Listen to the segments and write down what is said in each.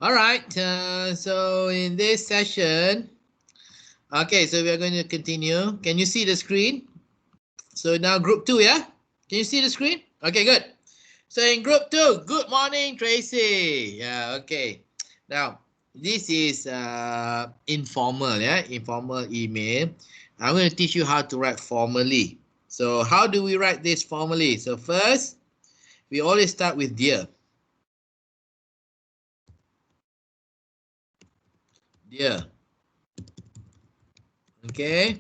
All right. So in this session, okay, so we are going to continue. Can you see the screen? So now group 2, yeah? Can you see the screen? Okay, good. So in group 2, good morning, Tracy. Yeah, okay. Now, this is informal, yeah? Informal email. I'm going to teach you how to write formally. So how do we write this formally? So first, we always start with dear. Dear. Okay.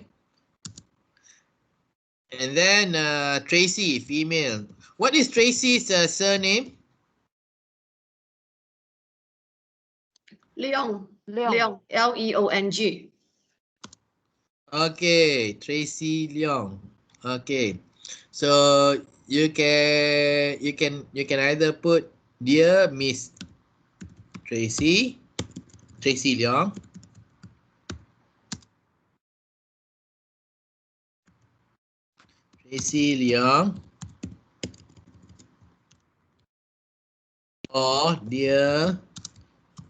And then Tracy, female. What is Tracy's surname? Leong. Leong. Leong. Okay, Tracy Leong. Okay. So you can either put dear Miss Tracy, Tracy Leong, Tracy Leong, or dear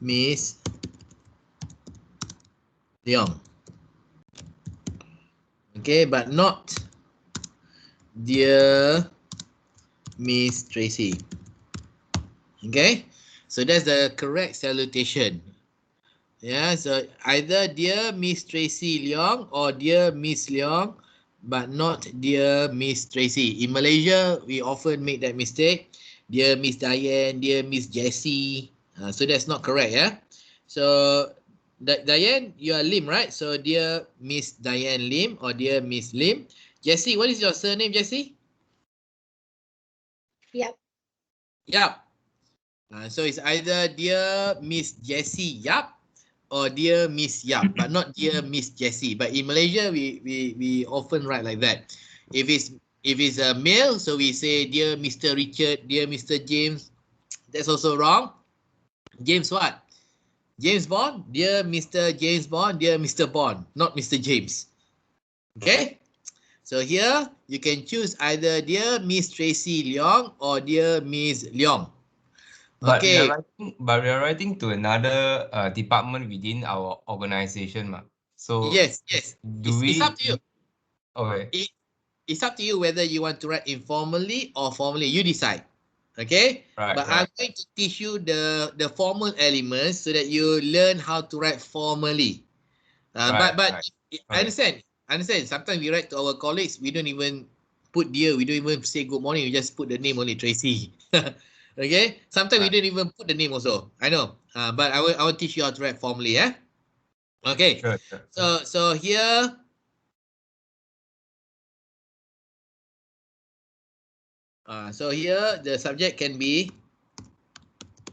Miss Leong. Okay, but not dear Miss Tracy. Okay, so that's the correct salutation. Yeah, so either dear Miss Tracy Leong or dear Miss Leong, but not dear Miss Tracy. In Malaysia, we often make that mistake. Dear Miss Diane, dear Miss Jessie. So that's not correct, yeah? So, Diane, you are Lim, right? So, dear Miss Diane Lim or dear Miss Lim. Jessie, what is your surname, Jessie? Yep. Yap. So, it's either dear Miss Jessie Yap or dear Miss Yap, but not dear Miss Jessie. But in Malaysia, we often write like that. If it's a male, so we say dear Mr. Richard, dear Mr. James. That's also wrong. James what? James Bond, dear Mr. James Bond, dear Mr. Bond, not Mr. James. Okay? So here you can choose either dear Miss Tracy Leong or dear Miss Leong. But Okay. we are writing to another department within our organization, ma. So Yes. It's up to you. Okay. It's up to you whether you want to write informally or formally. You decide. Okay? But I'm going to teach you the formal elements so that you learn how to write formally. But I understand. Sometimes we write to our colleagues, we don't even put dear, we don't even say good morning, we just put the name only, Tracy. Okay? Sometimes we don't even put the name also. I know. But I will teach you how to write formally, yeah? Okay. Sure. So here the subject can be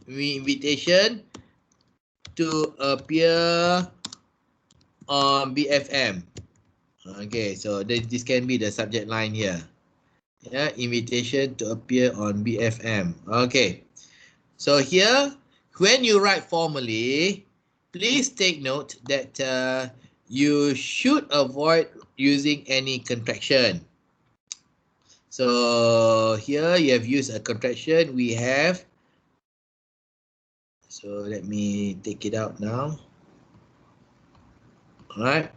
invitation to appear on BFM. Okay, so this can be the subject line here. Yeah, invitation to appear on BFM. Okay, so here, when you write formally, please take note that you should avoid using any contraction. So here you have used a contraction. We have, so let me take it out now. All right.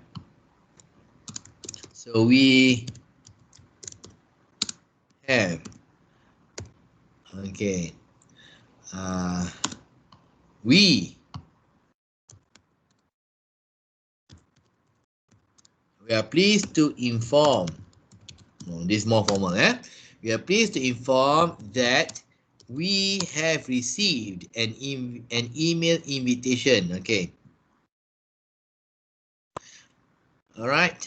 So we have, okay, we are pleased to inform. This is more formal, eh? We are pleased to inform that we have received an email invitation. Okay. All right.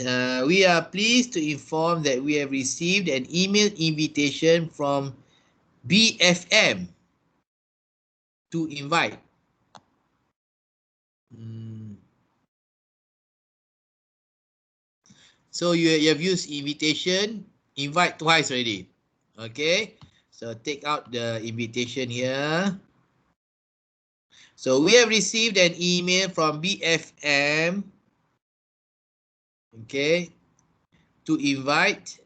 We are pleased to inform that we have received an email invitation from BFM to invite. So you have used invitation, invite twice already. Okay. So take out the invitation here. So we have received an email from BFM, okay, to invite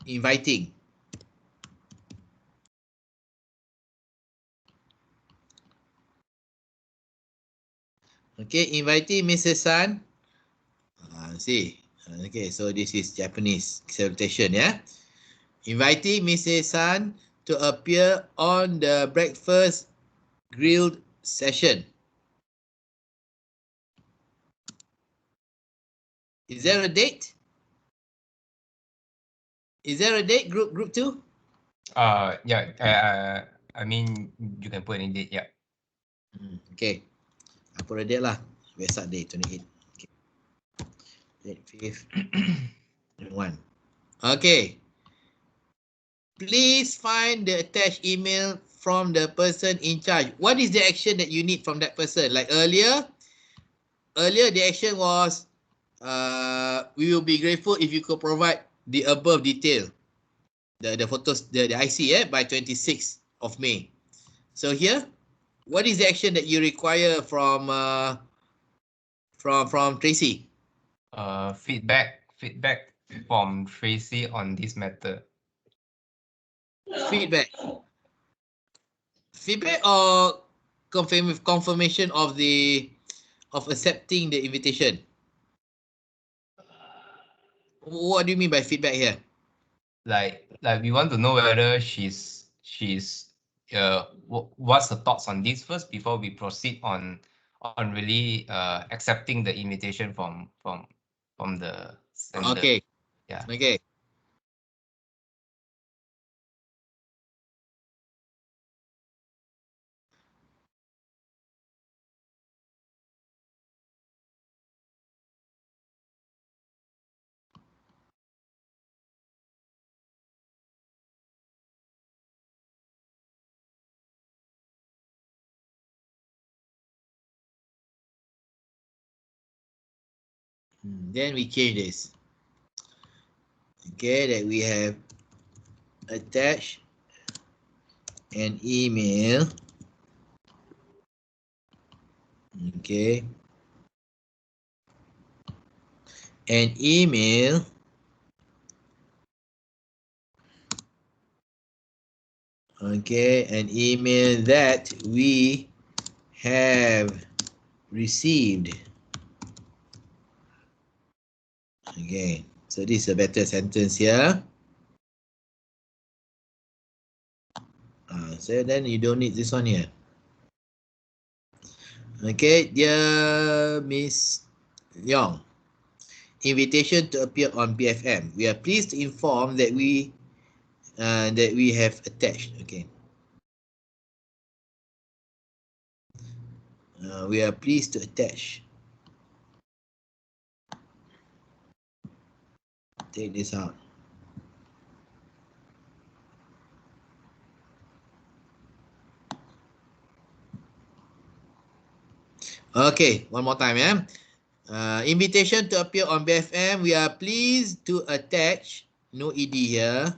inviting. Okay, inviting Mrs. San. See. Okay, so this is Japanese salutation, yeah. Inviting Mrs. San to appear on the breakfast grilled session. Is there a date? Is there a date, group 2? Yeah. I mean, you can put any date. Yeah. Okay. I put a date lah. Vesak day 28. Okay. Date 5th. 1. Okay. Please find the attached email from the person in charge. What is the action that you need from that person? Like earlier the action was we will be grateful if you could provide the above detail. The photos, the IC, by 26th of May. So here, what is the action that you require from Tracy? Feedback from Tracy on this matter. Feedback or confirmation of accepting the invitation. What do you mean by feedback here? Like we want to know whether she's what's her thoughts on this first before we proceed on really accepting the invitation from the sender. Okay. Yeah. Okay. Then we change this. Okay, that we have attached an email. Okay. An email an email that we have received. Okay, so this is a better sentence here. So then you don't need this one here. Okay, dear Miss Leong, invitation to appear on BFM. We are pleased to inform that we have attached. Okay. We are pleased to attach. Take this out. Okay, one more time, yeah. Invitation to appear on BFM. We are pleased to attach, no ED here.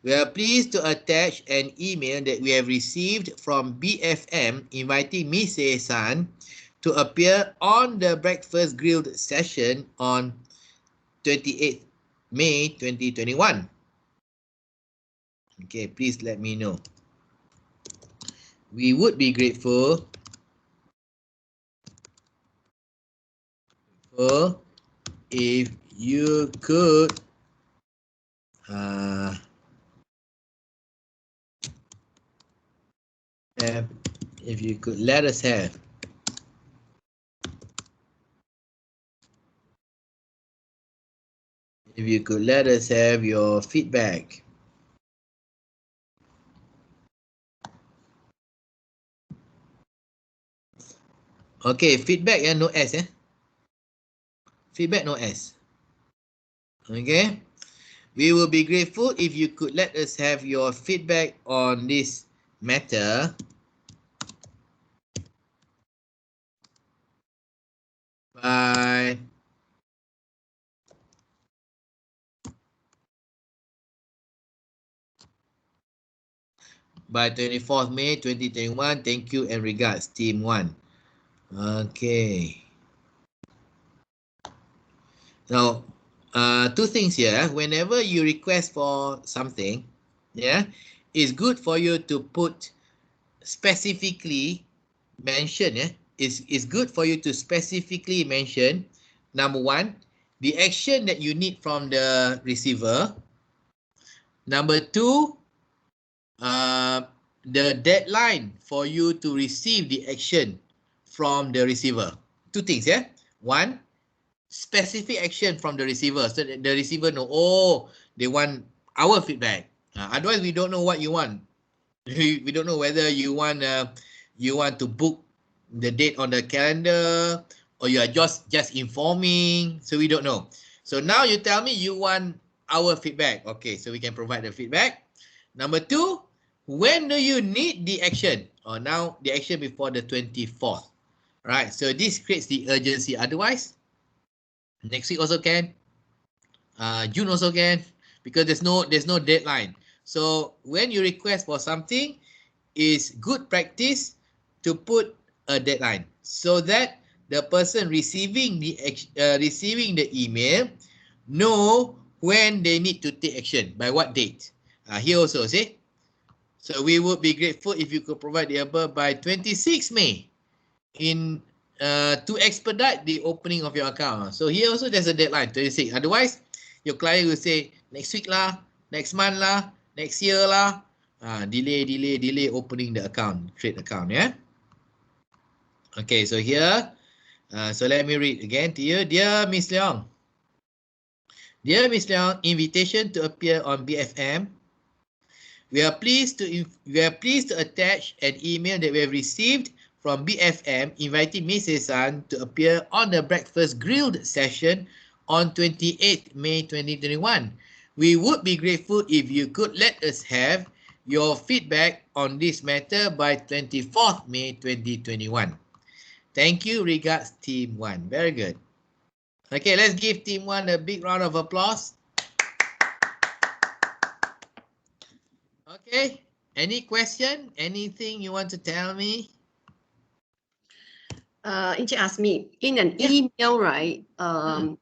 We are pleased to attach an email that we have received from BFM inviting Miss San to appear on the breakfast grilled session on 28th May 2021. Okay, please let me know. We would be grateful if you could if you could let us have your feedback. Okay, feedback, no S, feedback, no S. Okay, we will be grateful if you could let us have your feedback on this matter by by 24th May 2021. Thank you and regards, Team 1. Okay. Now, two things here. Whenever you request for something, it's good for you to put specifically mention it's good for you to specifically mention, number one, the action that you need from the receiver. Number two, the deadline for you to receive the action from the receiver. Two things, yeah. One, specific action from the receiver, so that the receiver know, oh, they want our feedback. Otherwise, we don't know what you want. We don't know whether you want to book the date on the calendar, or you are just informing. So we don't know. So now you tell me you want our feedback. Okay, so we can provide the feedback. Number two, when do you need the action? Or now the action before the 24th. Right, so this creates the urgency. Otherwise, next week also can, June also can, because there's no deadline. So when you request for something, it's good practice to put a deadline so that the person receiving the email know when they need to take action, by what date. Here also, see. So we would be grateful if you could provide the above by 26 May in to expedite the opening of your account. So here also there's a deadline, 26. Otherwise, your client will say next week lah, next month lah, next year lah. Delay opening the account, trade account, yeah. Okay, so here, so let me read again to you. Dear Miss Leong, invitation to appear on BFM. We are pleased to attach an email that we have received from BFM inviting Mrs. San to appear on the breakfast grilled session on 28th May 2021. We would be grateful if you could let us have your feedback on this matter by 24th May 2021. Thank you. Regards, Team 1. Very good. Okay, let's give Team 1 a big round of applause. Okay, any question? Anything you want to tell me? Inchi asked me in an email, right? Now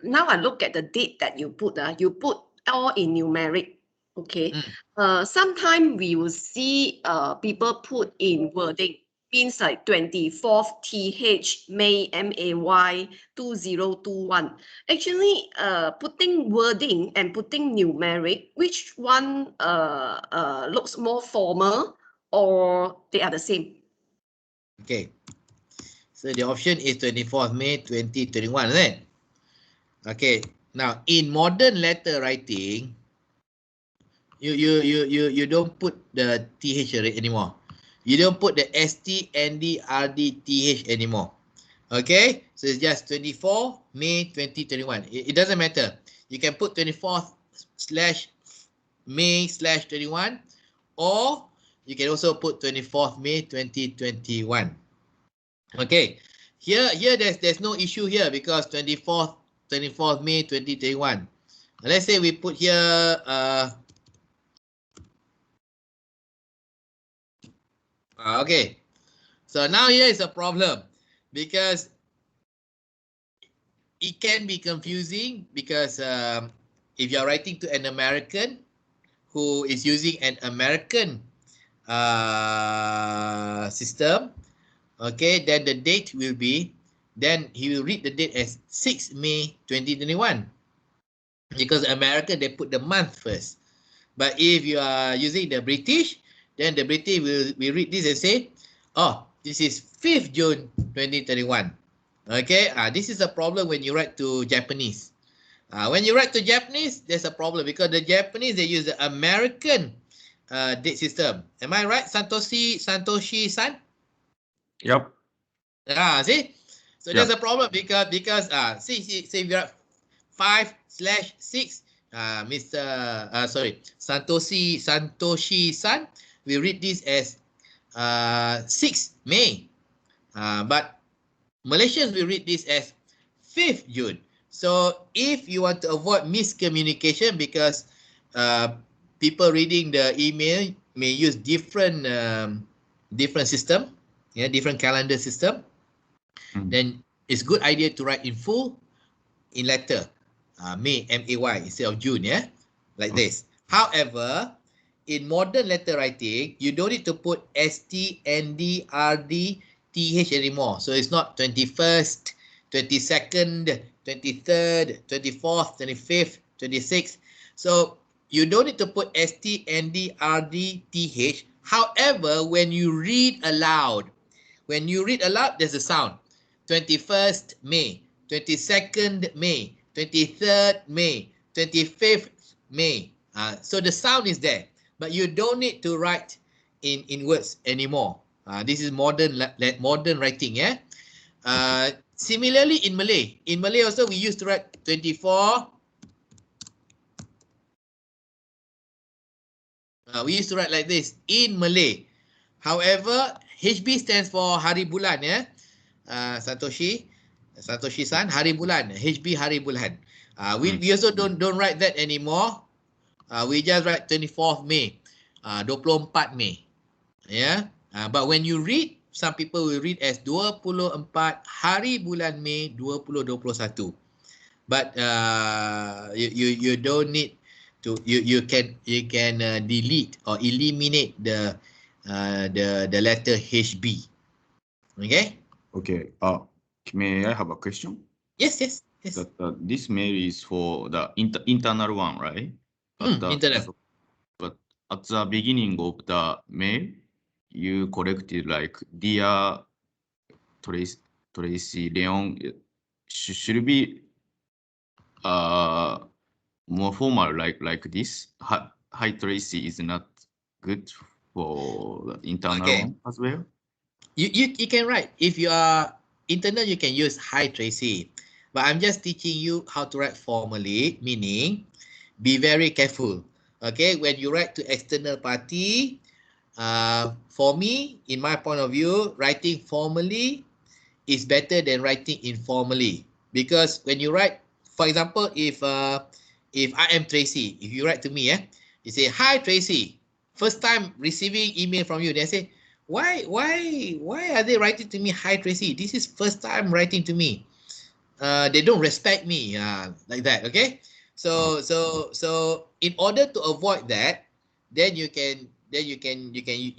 I look at the date that you put all in numeric. Okay. Sometimes we will see people put in wording, means like 24th TH May MAY 2021. Actually, putting wording and putting numeric, which one looks more formal, or they are the same? Okay. So the option is 24th May 2021, isn't it? Okay. Now in modern letter writing, you don't put the TH anymore. You don't put the ST, ND, RD, TH anymore. Okay, so it's just 24 May 2021. It doesn't matter. You can put 24th / May / 21, or you can also put 24th May 2021. Okay, here there's no issue here because 24th May 2021. Let's say we put here okay, so now here is a problem because it can be confusing because if you're writing to an American who is using an American system, okay, then the date will be, then he will read the date as 6 May 2021 because American, they put the month first. But if you are using the British, then the British will read this and say, oh, this is 5th June 2021. Okay, this is a problem when you write to Japanese. When you write to Japanese, there's a problem because the Japanese, they use the American date system. Am I right, Santoshi-san? Yep. See? So Yep. there's a problem because see if you're 5/6, Santoshi-san, we read this as 6 May. But Malaysians will read this as 5th June. So if you want to avoid miscommunication because people reading the email may use different system, different calendar system, then it's good idea to write in full in letter, May, M-A-Y, instead of June, like this. However, in modern letter writing, you don't need to put ST, ND, RD, TH anymore. So it's not 21st, 22nd, 23rd, 24th, 25th, 26th. So you don't need to put ST, ND, RD, TH. However, when you read aloud, there's a sound. 21st May, 22nd May, 23rd May, 25th May. So the sound is there, but you don't need to write in words anymore. This is modern writing, yeah. Similarly in Malay also we used to write 24. We used to write like this in Malay. However, HB stands for hari bulan, yeah. Satoshi-san, hari bulan. HB hari bulan. We also don't write that anymore. We just write 24th May, 24 May. Yeah. But when you read, some people will read as 24 hari bulan Mei 2021. But you don't need to, you can delete or eliminate the letter HB. Okay. Okay. May I have a question? Yes. That this mail is for the internal one, right? Internal. But at the beginning of the mail, you corrected like dear Tracy Leon. Should be more formal like this. Hi Tracy is not good for the internal one as well. You can write, if you are internal, you can use hi Tracy, but I'm just teaching you how to write formally, meaning be very careful. Okay, when you write to external party, for me, in my point of view, writing formally is better than writing informally, because when you write, for example, if I am Tracy, if you write to me, you say hi Tracy, first time receiving email from you, they say, why are they writing to me hi Tracy? This is first time writing to me. They don't respect me, like that. Okay, so in order to avoid that, then you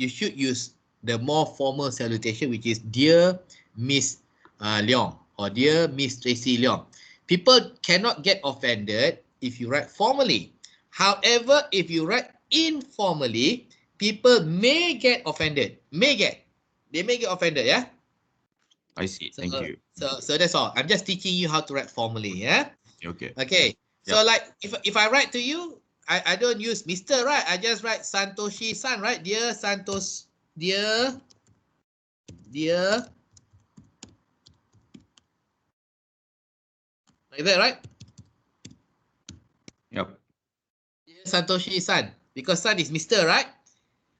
should use the more formal salutation, which is dear Miss Leong or dear Miss Tracy Leong. People cannot get offended if you write formally. However, if you write informally, people may get offended. They may get offended, yeah? I see. Thank you. So that's all. I'm just teaching you how to write formally, yeah? Okay. Okay. So like if I write to you, I don't use Mr. right? I just write Santoshi-san, right? Dear Santos, dear like that, right? Yep. Dear Satoshi-san, because san is Mr., right?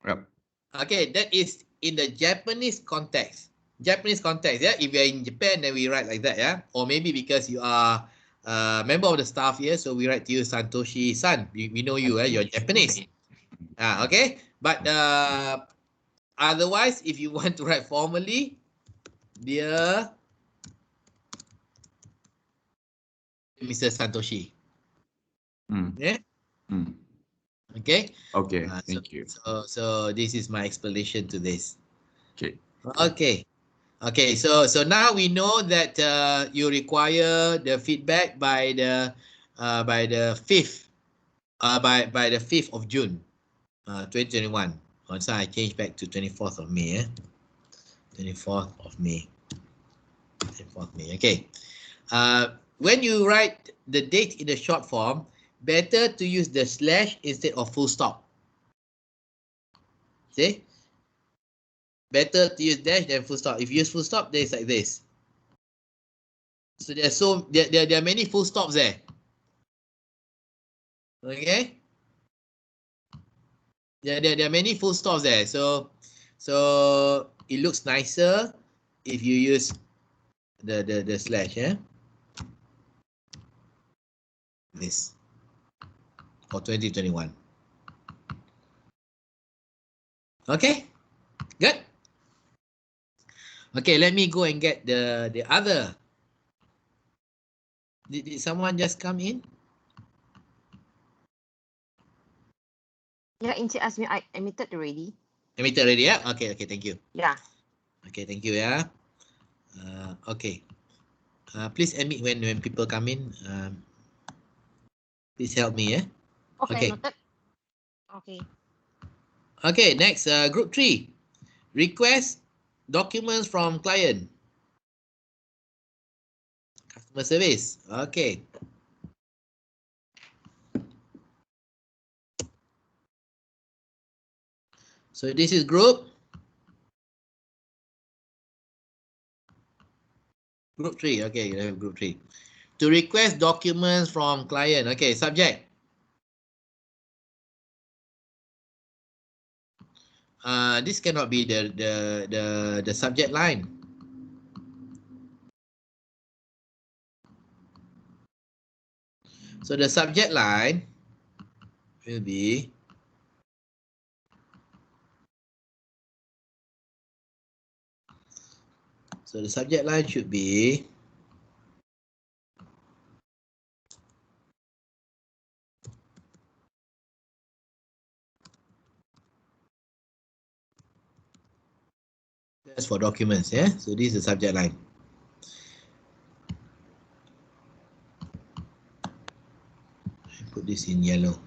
Yep. Okay, that is in the Japanese context. Yeah. If you're in Japan, then we write like that, yeah. Or maybe because you are a member of the staff here, so we write to you Santoshi-san. We know you, you're Japanese. Okay. But otherwise, if you want to write formally, dear Mr. Santoshi. Yeah. Okay. Okay. Thank you. So this is my explanation to this. Okay. Okay. So now we know that you require the feedback by the 5th by the 5th of June 2021. So I change back to 24th of May. 24th of May. 24th of May. Okay. When you write the date in the short form, better to use the slash instead of full stop. See? Better to use dash than full stop. If you use full stop, then it's like this. So there are many full stops there. Okay? There are many full stops there. So it looks nicer if you use the slash, yeah? This for 2021. Okay? Good. Okay, let me go and get the other. Did someone just come in? Yeah, Inci asked me, I admitted already. Admitted already, yeah? Okay, thank you. Yeah. Okay, thank you ya. Okay. Please admit when people come in. Please help me, yeah. Okay, Okay. noted. Okay. Okay, next, group 3. Request documents from client. Customer service. Okay. So this is group 3. Okay, you have group 3. To request documents from client. Okay, subject. This cannot be the subject line. So the subject line will be the subject line should be that's for documents, yeah. So this is the subject line. Put this in yellow.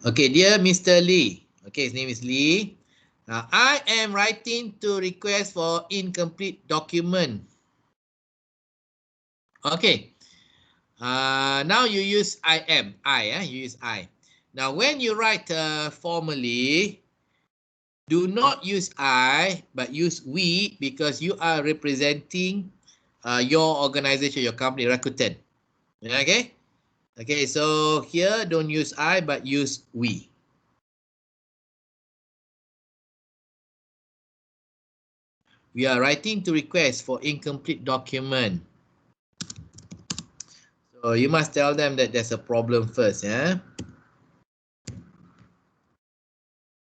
Okay, dear Mr. Lee. Okay, his name is Lee. Now, I am writing to request for incomplete document. Okay. Now you use you use I. Now, when you write formally, do not use I, but use we, because you are representing your organization, your company, Rakuten. Okay? Okay, so here don't use I, but use we. We are writing to request for incomplete document. So you must tell them that there's a problem first, yeah?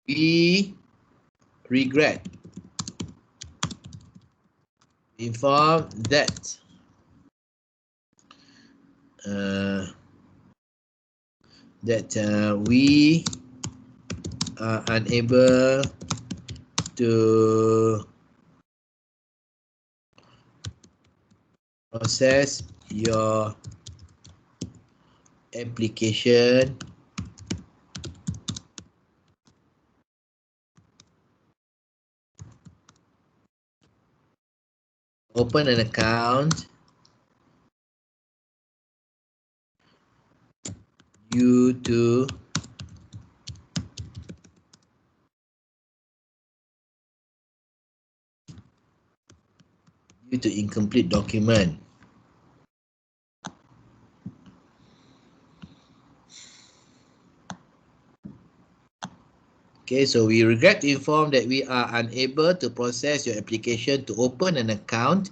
We regret inform that we are unable to process your application open an account due to incomplete document. Okay, so we regret to inform that we are unable to process your application to open an account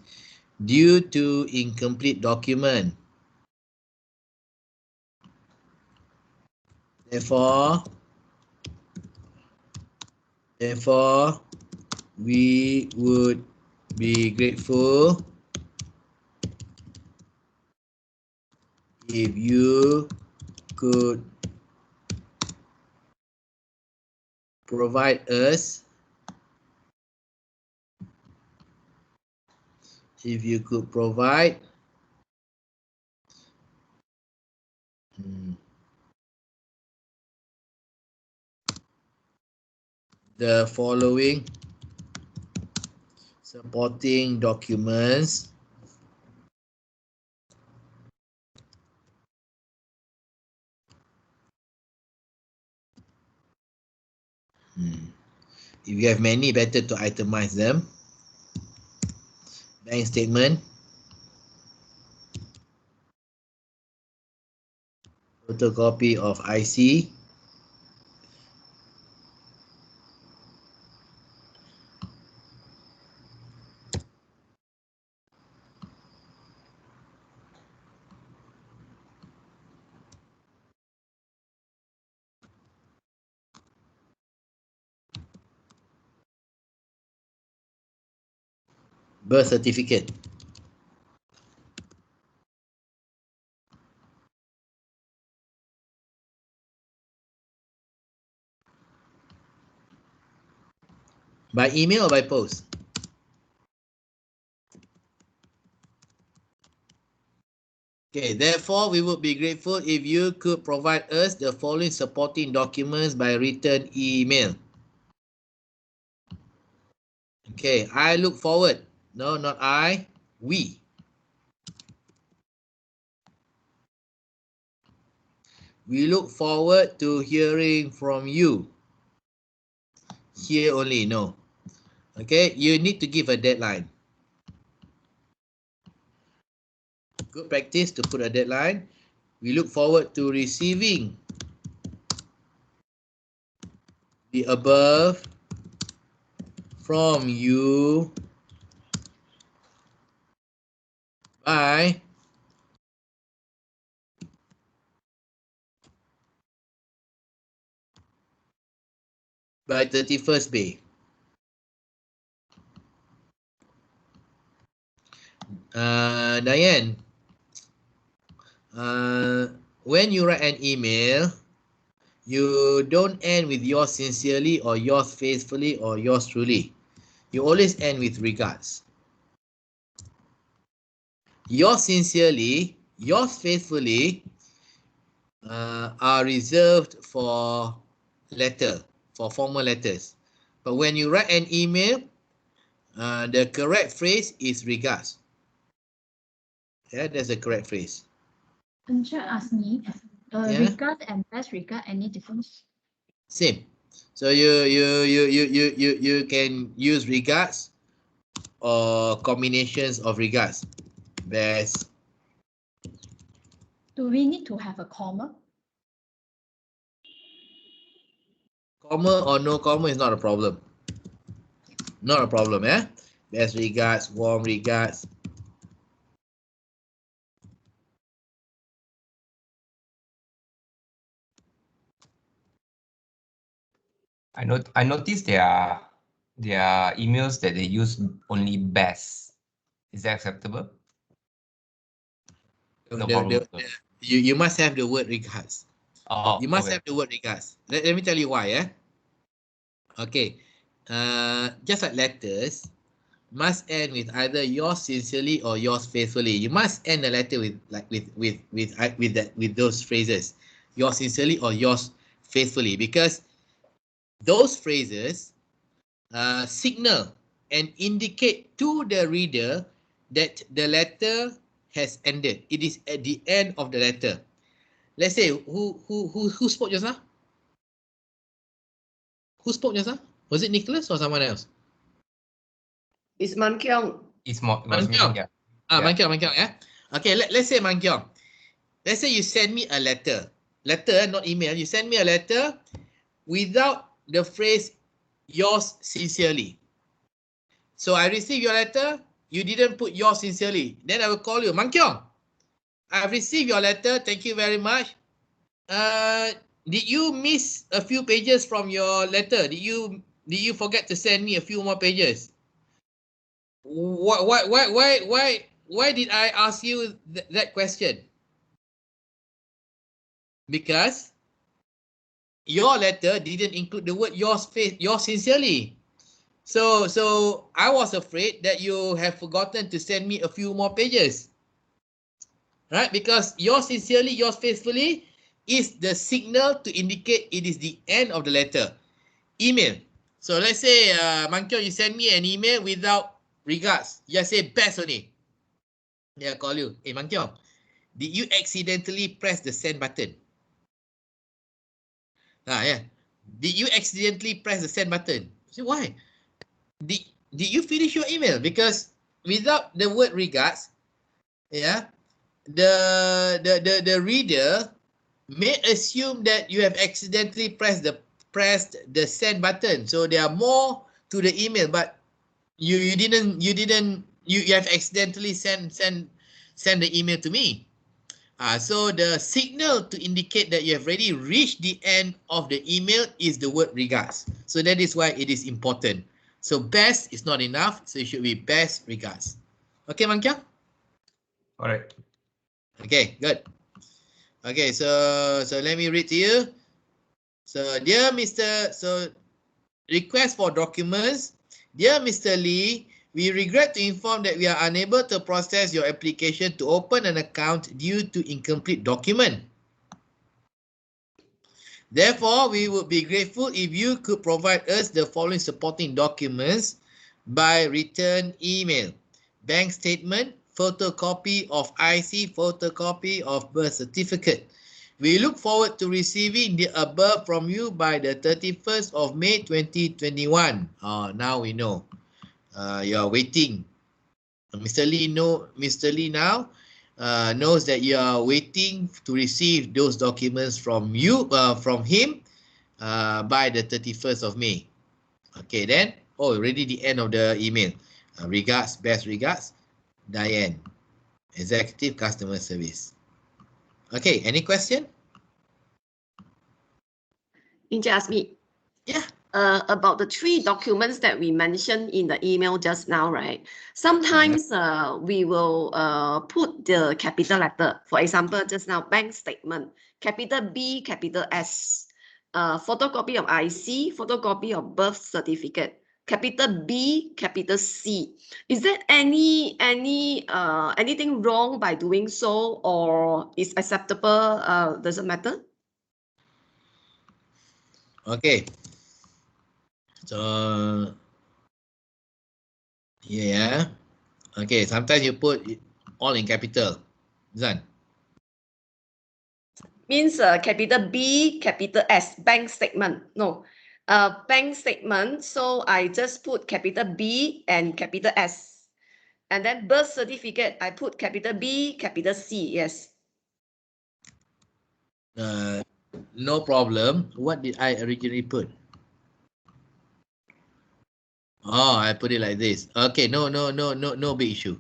due to incomplete document. Therefore, we would be grateful if you could provide us the following supporting documents If you have many, better to itemize them. Bank statement, photocopy of IC, birth certificate. By email or by post? Okay, therefore, we would be grateful if you could provide us the following supporting documents by written email. Okay, I look forward. No, not I. We. We look forward to hearing from you. Here only, no. Okay, you need to give a deadline. Good practice to put a deadline. We look forward to receiving the above from you by by 31st May. Diane, when you write an email, you don't end with yours sincerely or yours faithfully or yours truly. You always end with regards. Yours sincerely, yours faithfully are reserved for letter, for formal letters. But when you write an email, the correct phrase is regards. Yeah, that's the correct phrase. Ancha asked me, Yeah. regard and best regard, any difference? Same. So you can use regards or combinations of regards. Best. Do we need to have a comma? Comma or no comma is not a problem. Not a problem, eh? Best regards, warm regards. I noticed their emails that they use only best. Is that acceptable? No problem. You must have the word regards. Oh, You must okay. have the word regards. Let me tell you why, eh? Okay. Just like letters, must end with either yours sincerely or yours faithfully. You must end the letter with those phrases, yours sincerely or yours faithfully, because those phrases signal and indicate to the reader that the letter has ended. It is at the end of the letter. Let's say who spoke just now? Who spoke just now? Was it Nicholas or someone else? It's Man Kyung. It's more Man Kyung. yeah. Man Kyung, yeah. Okay, let's say Man Kyung. Let's say you send me a letter, not email. You send me a letter without the phrase yours sincerely. So I received your letter. You didn't put yours sincerely. Then I will call you, Man Kyung. I've received your letter. Thank you very much. Did you miss a few pages from your letter? Did you forget to send me a few more pages? Why did I ask you that question? Because your letter didn't include the word yours sincerely. So I was afraid that you have forgotten to send me a few more pages. Right? Because yours sincerely, yours faithfully is the signal to indicate it is the end of the letter. Email. So let's say, Man Kyung, you send me an email without regards. You just say best only. Yeah, I call you. Hey, Man Kyung, did you accidentally press the send button? Yeah. Did you accidentally press the send button? Say, why? Did you finish your email? Because without the word regards, yeah, the reader may assume that you have accidentally pressed the send button. So there are more to the email, but you have accidentally send the email to me. So the signal to indicate that you have already reached the end of the email is the word regards. So that is why it is important. So best is not enough, so it should be best regards. Okay, Man Kyung? All right. Okay, good. Okay, so let me read to you. So dear Mr. So request for documents Dear Mr. Lee, we regret to inform that we are unable to process your application to open an account due to incomplete document. Therefore, we would be grateful if you could provide us the following supporting documents by return email: bank statement, photocopy of IC, photocopy of birth certificate. We look forward to receiving the above from you by the 31st of May 2021. Now we know. You are waiting. Mr. Lee now knows that you are waiting to receive those documents from him by the 31st of May. Okay, then. Already the end of the email. Regards, best regards, Diane, Executive Customer Service. Okay, any question? Inja asked me. Yeah. About the 3 documents that we mentioned in the email just now, right? Sometimes we will put the capital letter. For example, just now, bank statement, capital B, capital S, photocopy of IC, photocopy of birth certificate, capital B, capital C. Is there anything wrong by doing so, or is acceptable? Does it matter? Okay. So, yeah. Okay, sometimes you put it all in capital. Zan. Means capital B, capital S, bank statement. No, bank statement. So I just put capital B and capital S. And then birth certificate, I put capital B, capital C. Yes. No problem. What did I originally put? I put it like this. Okay, no big issue.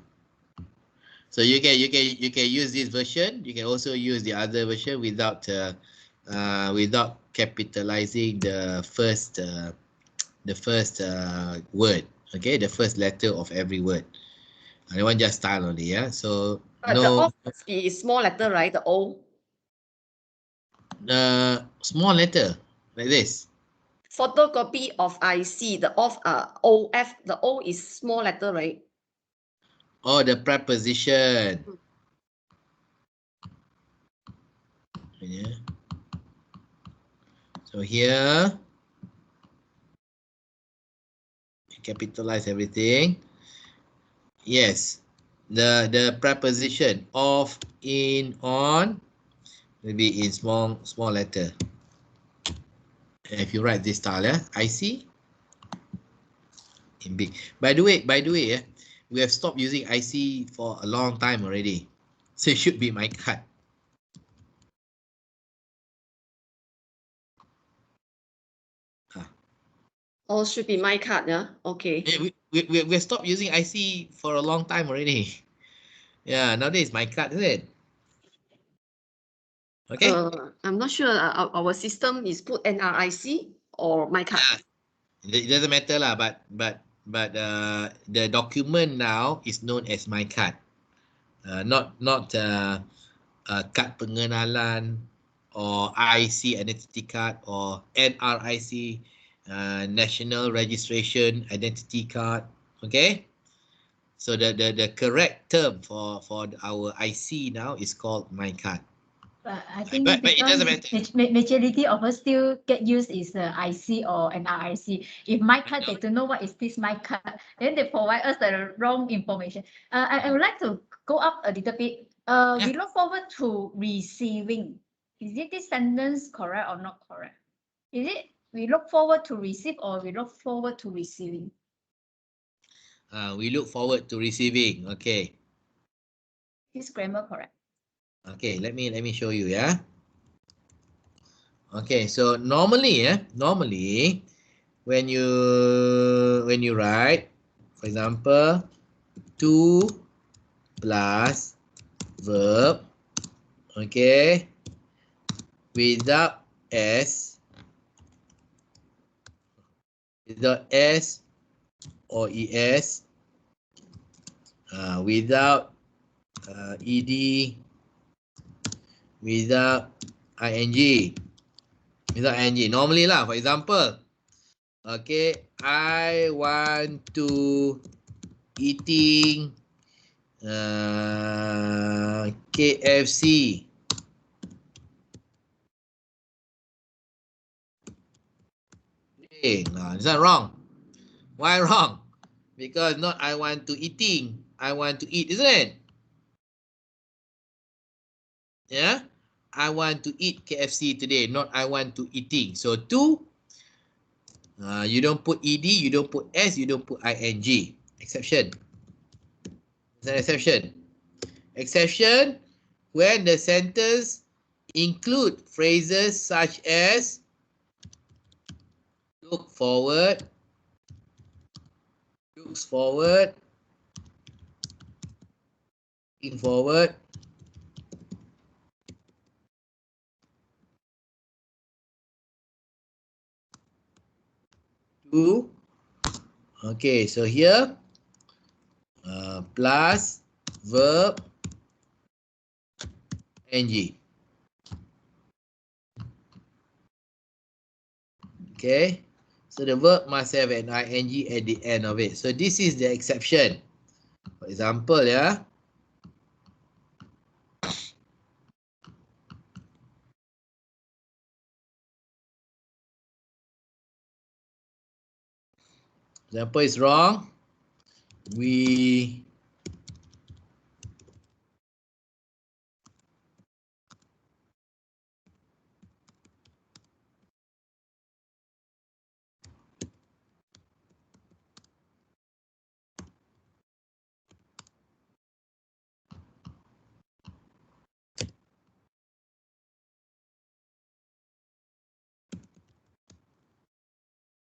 So you can use this version. You can also use the other version without capitalizing the first word. Okay, the first letter of every word. I want just style only. Yeah. So The O is small letter, right? The O. Small letter like this. Photocopy of IC. The OF. The O is small letter, right? The preposition. Yeah. So here, capitalize everything. Yes, the preposition of, in, on, maybe in small letter. If you write this style, I see. In big. By the way, we have stopped using IC for a long time already, so it should be my card. Should be my card, yeah. Okay. Yeah, we stopped using IC for a long time already. Yeah, nowadays my card, is it? Okay. I'm not sure. Our system is put NRIC or my card. It doesn't matter lah, but the document now is known as my card, not card pengenalan or IC identity card or NRIC, national registration identity card. Okay, so the correct term for our IC now is called my card. But I think but it doesn't matter. Majority of us still get used is IC or NRIC. If my card, they don't know what is this my card, then they provide us the wrong information. I would like to go up a little bit. We look forward to receiving. Is it this sentence correct or not correct? Is it we look forward to receive or we look forward to receiving? We look forward to receiving. Okay. Is grammar correct? Okay, let me show you, yeah. Okay, so normally when you write, for example, to plus verb, okay, without s or es, without ed, without ing. Normally lah, for example, Okay, I want to eating KFC. Hey, no, is that wrong? Why wrong? Because not I want to eating, I want to eat, isn't it? Yeah, I want to eat KFC today, not I want to eating. So two, you don't put ed, you don't put s, you don't put ing. Exception. It's an exception. Exception when the sentence include phrases such as look forward, looks forward, looking forward, to. Okay, so here plus verb ing. Okay, so the verb must have an ing at the end of it. So this is the exception. For example, yeah. Example is wrong. We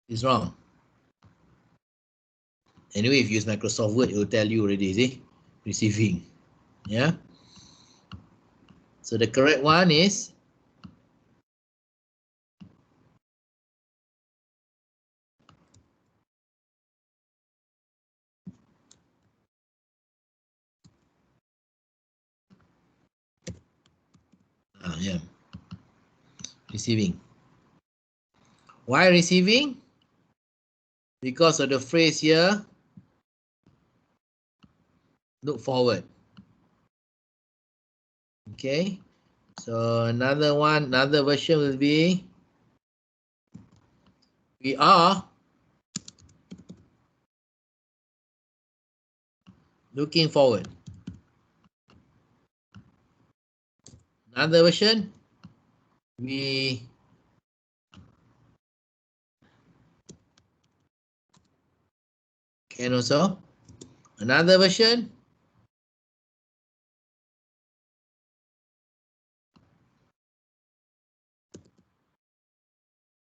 is wrong. Anyway, if you use Microsoft Word, it will tell you already, see? Receiving. Yeah. So the correct one is yeah. Receiving. Why receiving? Because of the phrase here, look forward. Okay. So another one, another version will be we are looking forward. Another version, we can also. Another version,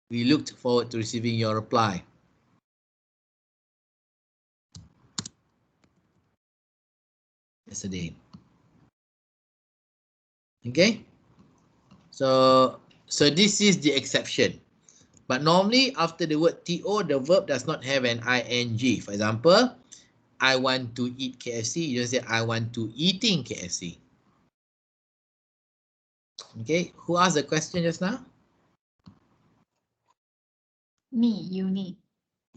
we looked forward to receiving your reply. Yesterday. Okay. So this is the exception. But normally after the word to, the verb does not have an ing. For example, I want to eat KFC. You just say I want to eating KFC. Okay. Who asked the question just now? Me, Uni.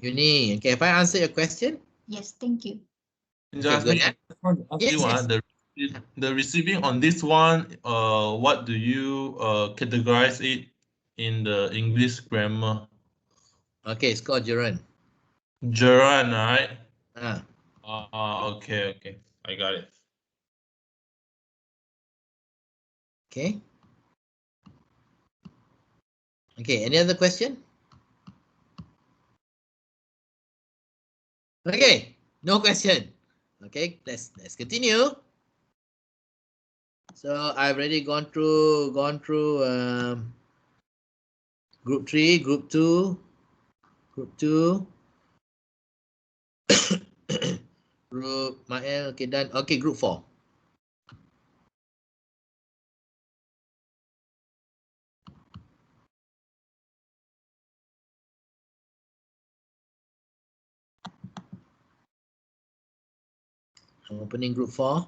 Uni. Okay. If I answer your question. Yes, thank you. Jasmine, I just want to ask yes, you, yes. the receiving on this one, what do you categorize it in the English grammar? Okay, it's called gerund. Gerund, right? Okay. Okay, I got it. Okay. Okay, any other question? Okay, no question. Okay, let's continue. So I've already gone through group 3, group 2, group 2. Group Mael, okay, done. Okay, group 4. I'm opening group 4.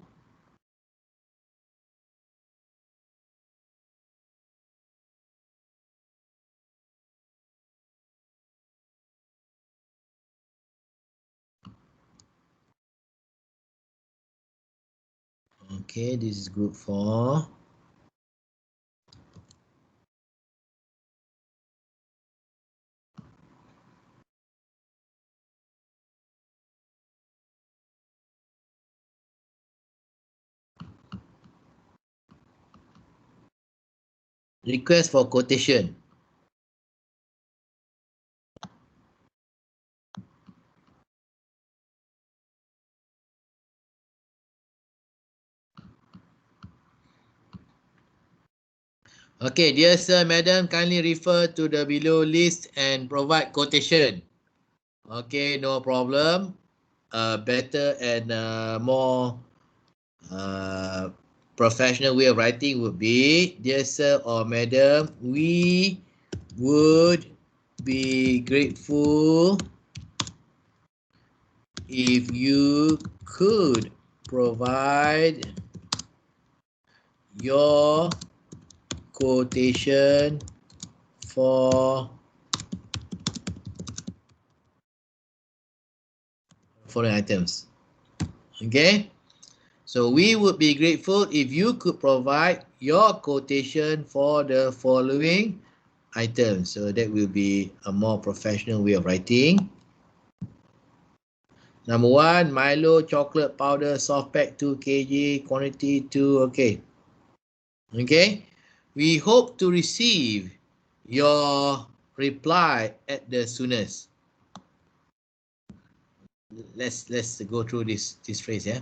Okay, this is group 4. Request for quotation. Okay, dear sir, madam, kindly refer to the below list and provide quotation. Okay, no problem. Better and more professional way of writing would be, dear sir or madam, we would be grateful if you could provide your quotation for following items. Okay, so we would be grateful if you could provide your quotation for the following items. So that will be a more professional way of writing. Number 1, Milo chocolate powder soft pack 2 kg, quantity 2. Okay. Okay. We hope to receive your reply at the soonest. Let's go through this phrase, yeah.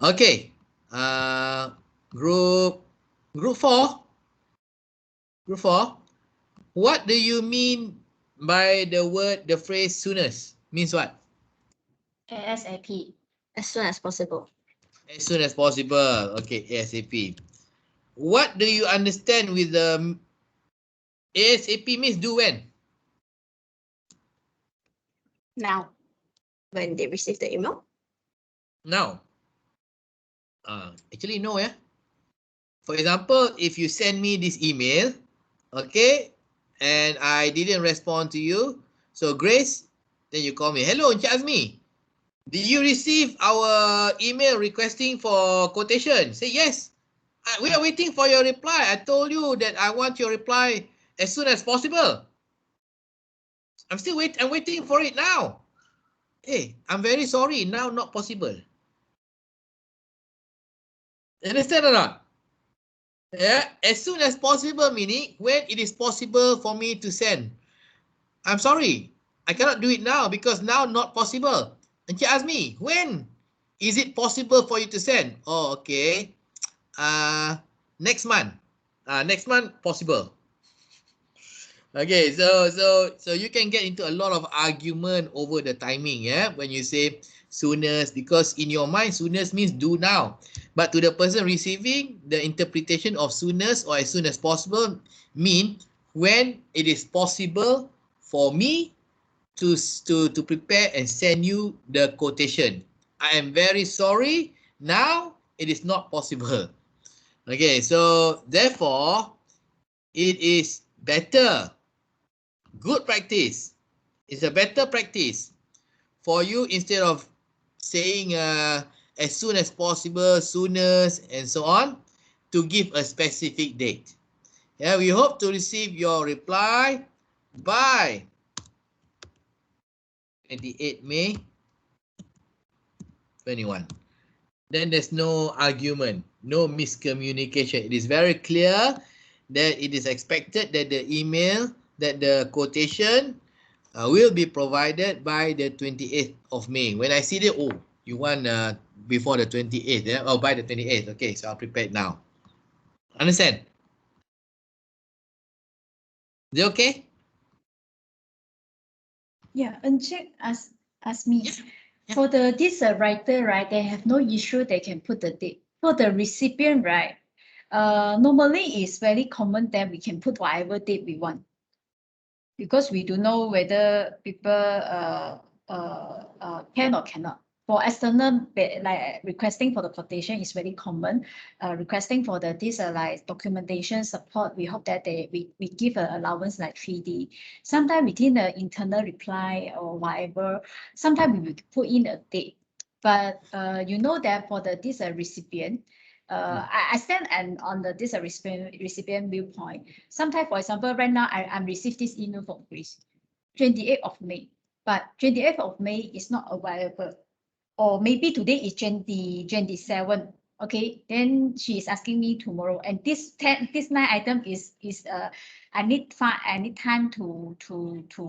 Okay. Group 4. Group 4. What do you mean by the phrase soonest? Means what? ASAP. As soon as possible. As soon as possible. Okay, ASAP. What do you understand with the ASAP means do when? Now, when they receive the email. Now. Actually, no, yeah. For example, if you send me this email, okay, and I didn't respond to you, so Grace, then you call me, hello, Encik Azmi, did you receive our email requesting for quotation? Say yes. We are waiting for your reply. I told you that I want your reply as soon as possible. I'm waiting for it now. Hey, I'm very sorry. Now not possible. Understand or not? Yeah, as soon as possible meaning when it is possible for me to send. I'm sorry, I cannot do it now because now not possible. And she asked me, when is it possible for you to send? Oh, okay. Next month. Next month possible. Okay, so you can get into a lot of argument over the timing, yeah, when you say soonest, because in your mind soonest means do now, but to the person receiving, the interpretation of soonest or as soon as possible mean when it is possible for me to prepare and send you the quotation. I am very sorry, now it is not possible. Okay, so therefore it is better, good practice. It's a better practice for you, instead of saying as soon as possible, soonest, and so on, to give a specific date. Yeah, we hope to receive your reply by 28 May 21. Then there's no argument, no miscommunication. It is very clear that it is expected that the email, that the quotation will be provided by the 28th of May. When I see that, oh, you want before the 28th, yeah? Oh, by the 28th. Okay, so I'll prepare it now. Understand? Is it okay? Yeah, and check ask me. Yeah. For this writer, right, they have no issue, they can put the date. For the recipient, right, normally it's very common that we can put whatever date we want, because we don't know whether people can or cannot. For external, like requesting for the quotation is very common. Requesting for this like documentation support, we hope that we give an allowance like 3D. Sometimes within the internal reply or whatever, sometimes we will put in a date. But you know that for this recipient, I stand on this recipient viewpoint. Sometimes, for example, right now I'm received this email from Greece, 28th of May, but 28th of May is not available, or maybe today is 27. Okay, then she is asking me tomorrow, and this 9 item is I need time to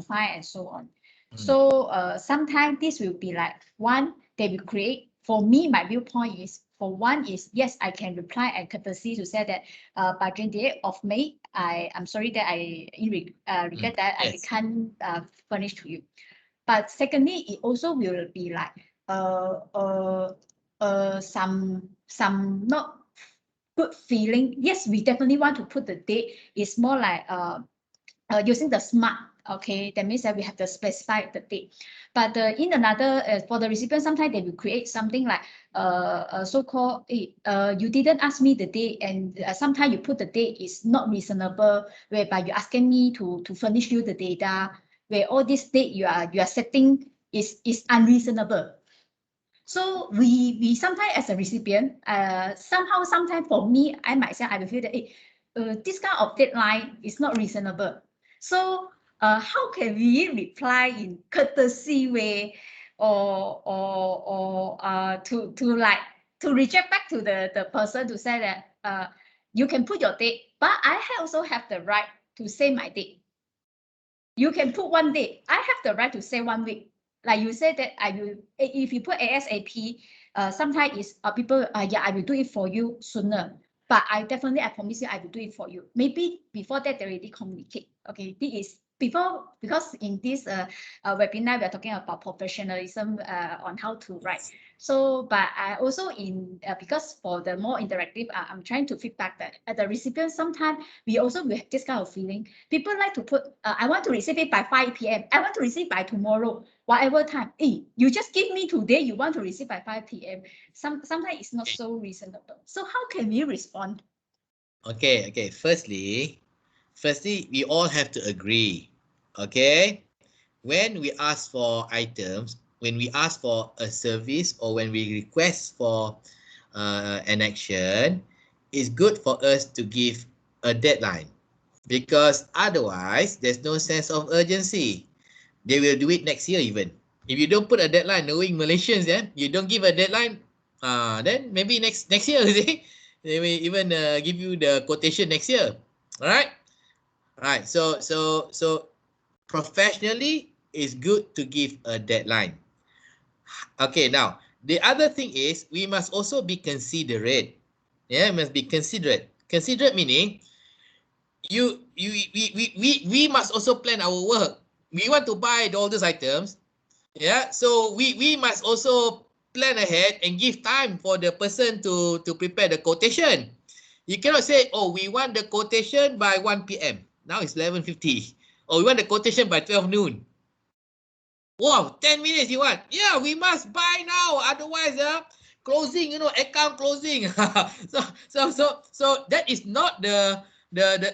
find and so on. So sometimes this will be like one they will create. For me, my viewpoint is, for one is, yes, I can reply and courtesy to say that by 28th of May, I'm sorry that I regret that I can't furnish to you. But secondly, it also will be like some not good feeling. Yes, we definitely want to put the date. It's more like using the smart. Okay, that means that we have to specify the date. But in another, for the recipient, sometimes they will create something like so-called, you didn't ask me the date, and sometimes you put the date is not reasonable, whereby you're asking me to furnish you the data, where all this date you are setting is unreasonable. So we sometimes as a recipient, sometimes for me, I myself, I will feel that this kind of deadline is not reasonable. So how can we reply in courtesy way, or to reject back to the person to say that you can put your date, but I also have the right to say my date. You can put one date. I have the right to say 1 week. Like you said that I will, if you put ASAP, sometimes it's people, yeah, I will do it for you sooner. But I promise you, I will do it for you. Maybe before that, they already communicate. Okay, this is before, because in this webinar, we are talking about professionalism on how to write. So, but I also because for the more interactive, I'm trying to feedback that at the recipient, sometimes we also have this kind of feeling. People like to put, I want to receive it by 5 p.m. I want to receive by tomorrow, whatever time. You just give me today, you want to receive by 5 p.m. Sometimes it's not so reasonable. So how can we respond? Okay. Firstly, we all have to agree. Okay. When we ask for items, when we ask for a service, or when we request for an action, it's good for us to give a deadline, because otherwise there's no sense of urgency. They will do it next year even. If you don't put a deadline, knowing Malaysians, you don't give a deadline, then maybe next year, you see, they may even give you the quotation next year. All right. So professionally, it's good to give a deadline. Okay, now the other thing is we must also be considerate. Yeah, must be considerate. Considerate meaning we must also plan our work. We want to buy all those items. Yeah, so we must also plan ahead and give time for the person to prepare the quotation. You cannot say, oh, we want the quotation by 1 p.m. Now it's 11:50. Or we want the quotation by 12 noon. Wow, 10 minutes you want? Yeah, we must buy now. Otherwise, closing, account closing. so that is not the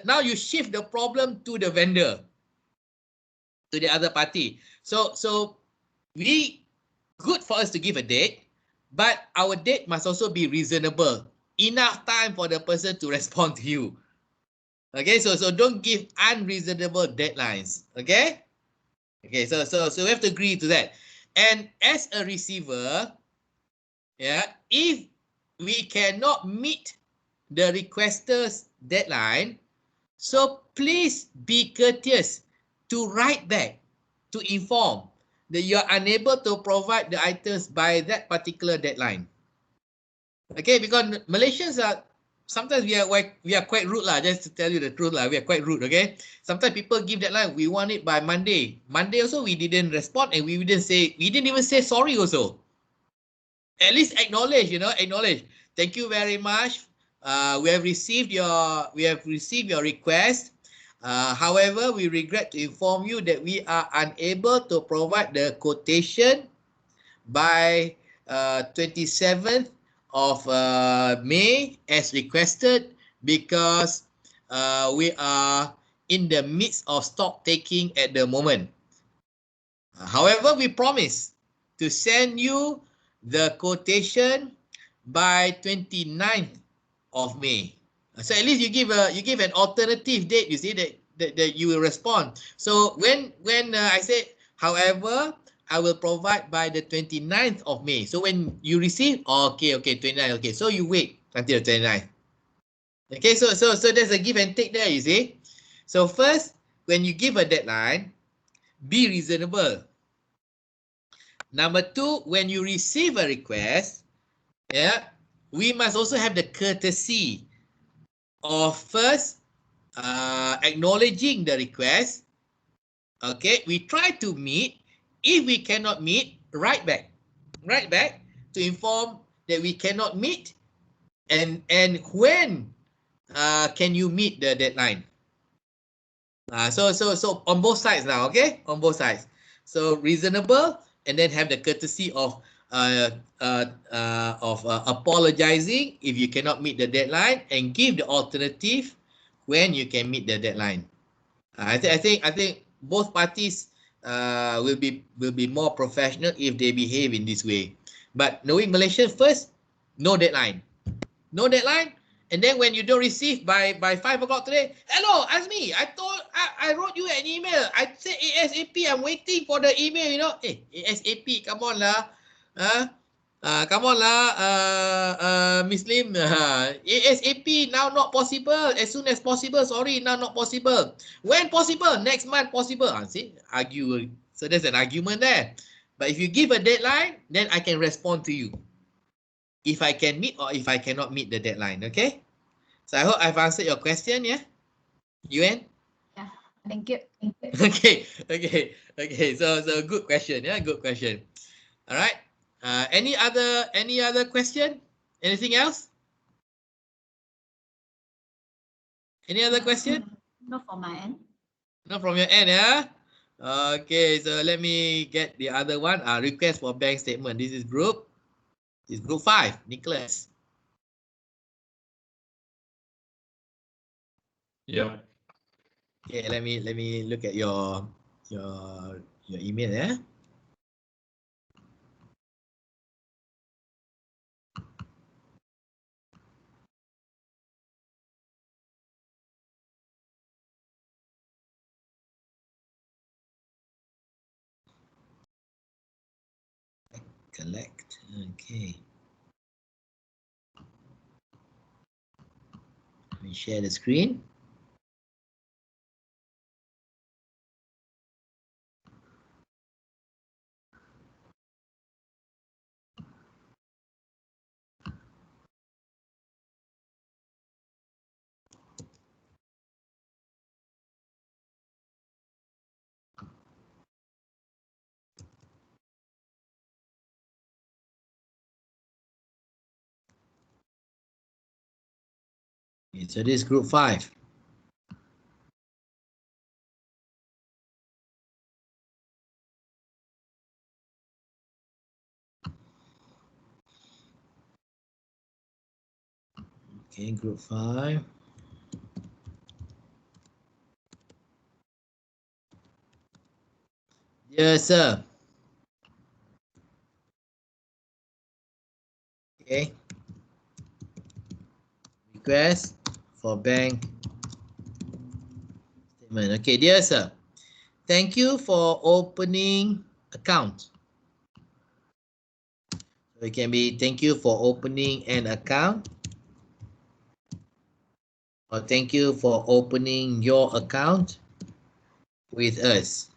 now you shift the problem to the vendor, to the other party. So we, good for us to give a date, but our date must also be reasonable. Enough time for the person to respond to you. Okay, so don't give unreasonable deadlines. Okay, so we have to agree to that. And as a receiver, yeah, if we cannot meet the requester's deadline, so please be courteous to write back to inform that you are unable to provide the items by that particular deadline. Okay, because Malaysians are sometimes we are quite rude lah. Just to tell you the truth lah, we are quite rude. Okay, sometimes people give deadline, we want it by Monday. Monday also we didn't respond, and we didn't even say sorry also. At least acknowledge, acknowledge. Thank you very much. We have received your request. However, we regret to inform you that we are unable to provide the quotation by 27th of May as requested, because we are in the midst of stock taking at the moment. However, we promise to send you the quotation by 29th of May. So at least you give an alternative date. You see that you will respond. So when I say, however, I will provide by the 29th of May. So when you receive, okay, 29th, okay. So you wait until the 29th. Okay, so there's a give and take there, you see. So first, when you give a deadline, be reasonable. Number two, when you receive a request, yeah, we must also have the courtesy of first acknowledging the request. Okay, we try to meet. If we cannot meet, write back to inform that we cannot meet, and when can you meet the deadline. So on both sides now, okay, on both sides. So reasonable, and then have the courtesy of apologizing if you cannot meet the deadline, and give the alternative when you can meet the deadline. I think both parties will be more professional if they behave in this way. But knowing Malaysian first, no deadline. No deadline. And then when you don't receive by 5 o'clock today, hello, Azmi, I wrote you an email. I said ASAP, I'm waiting for the email, you know. Hey, ASAP, come on lah. Come on lah, Miss Lim. ASAP, now not possible. As soon as possible, sorry, now not possible. When possible? Next month possible. See, argue. So there's an argument there. But if you give a deadline, then I can respond to you if I can meet or if I cannot meet the deadline, okay? So I hope I've answered your question, yeah? Yuan? Yeah, thank you. Okay. So good question, yeah, good question. All right. Any other question? Anything else? Any other question? Not from my end. Not from your end, yeah? Okay, so let me get the other one. Request for bank statement. This is group 5, Nicholas. Yep. Okay, let me look at your email, yeah. Collect. Okay. Let me share the screen. Okay, so this is group 5. Okay, group 5. Yes, sir. Okay. Request for bank statement. Okay, dear sir. Thank you for opening account. So it can be thank you for opening an account, or thank you for opening your account with us.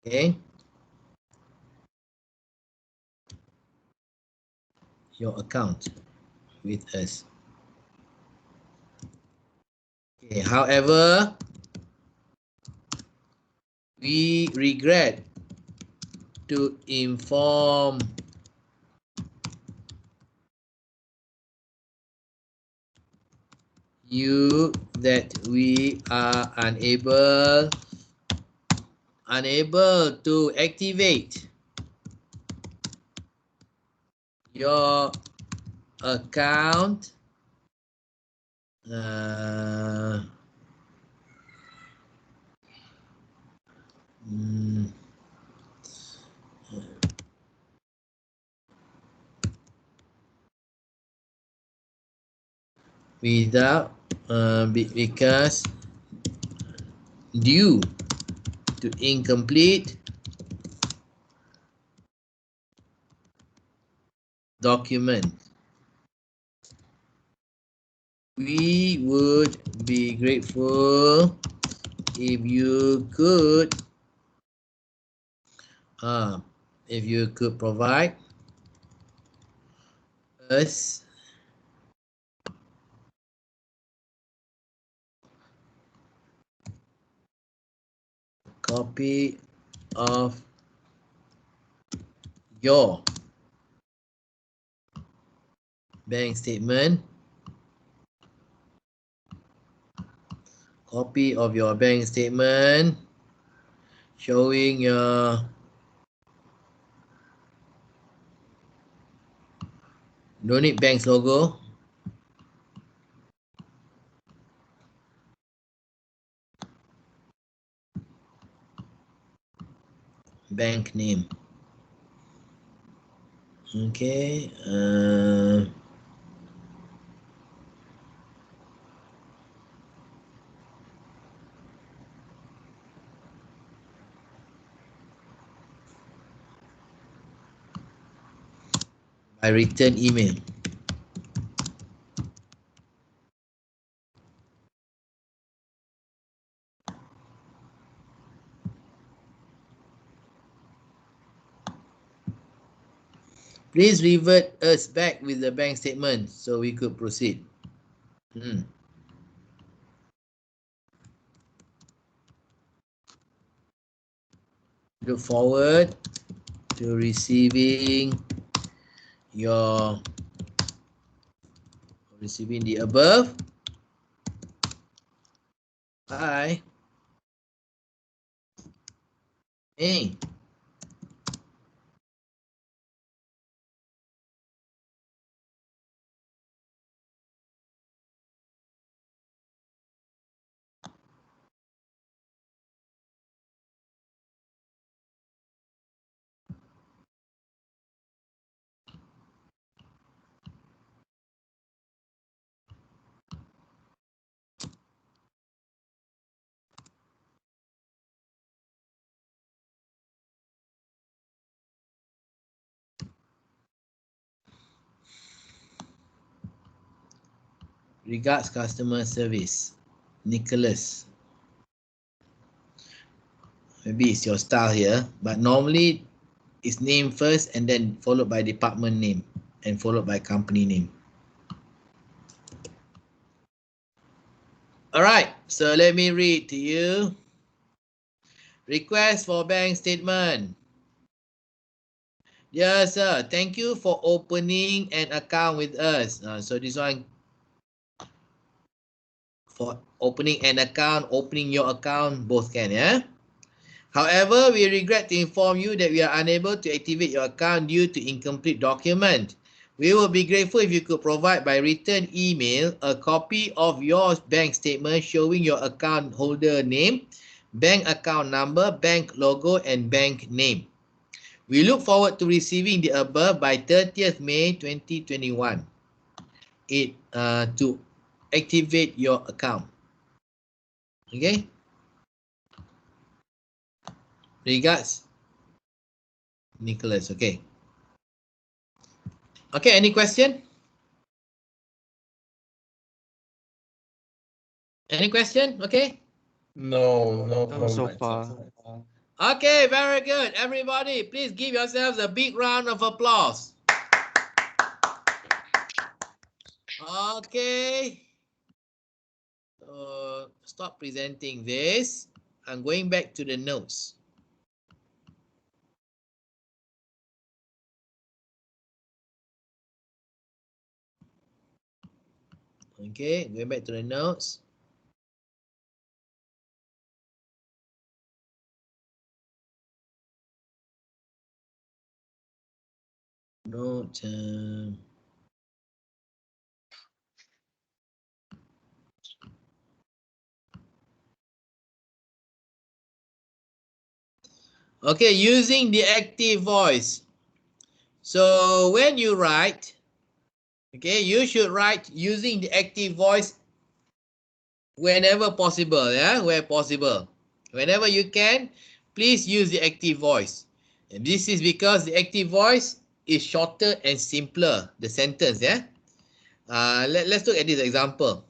Okay. Your account with us. Okay. However, we regret to inform you that we are unable to activate your account Without because due to incomplete document, we would be grateful if you could provide us copy of your bank statement, showing your don't need bank's logo, bank name. Okay. By return email. Please revert us back with the bank statement so we could proceed. Look forward to receiving the above. Bye. Hey. Regards customer service, Nicholas. Maybe it's your style here, but normally it's name first and then followed by department name and followed by company name. All right, so let me read to you. Request for bank statement. Dear sir, thank you for opening an account with us. So this one for opening an account, opening your account, both can, yeah? However, we regret to inform you that we are unable to activate your account due to incomplete document. We will be grateful if you could provide by return email a copy of your bank statement showing your account holder name, bank account number, bank logo, and bank name. We look forward to receiving the above by 30th May 2021 to activate your account. Okay? Regards, Nicholas. Okay. Okay, any question? Any question? Okay. No, No, so far. Okay, very good. Everybody, please give yourselves a big round of applause. Okay. Stop presenting this. I'm going back to the notes. Okay, going back to the notes. Note. Okay, using the active voice. So when you write, okay, you should write using the active voice whenever possible, yeah, where possible. Whenever you can, please use the active voice. And this is because the active voice is shorter and simpler, the sentence, yeah. Let's look at this example.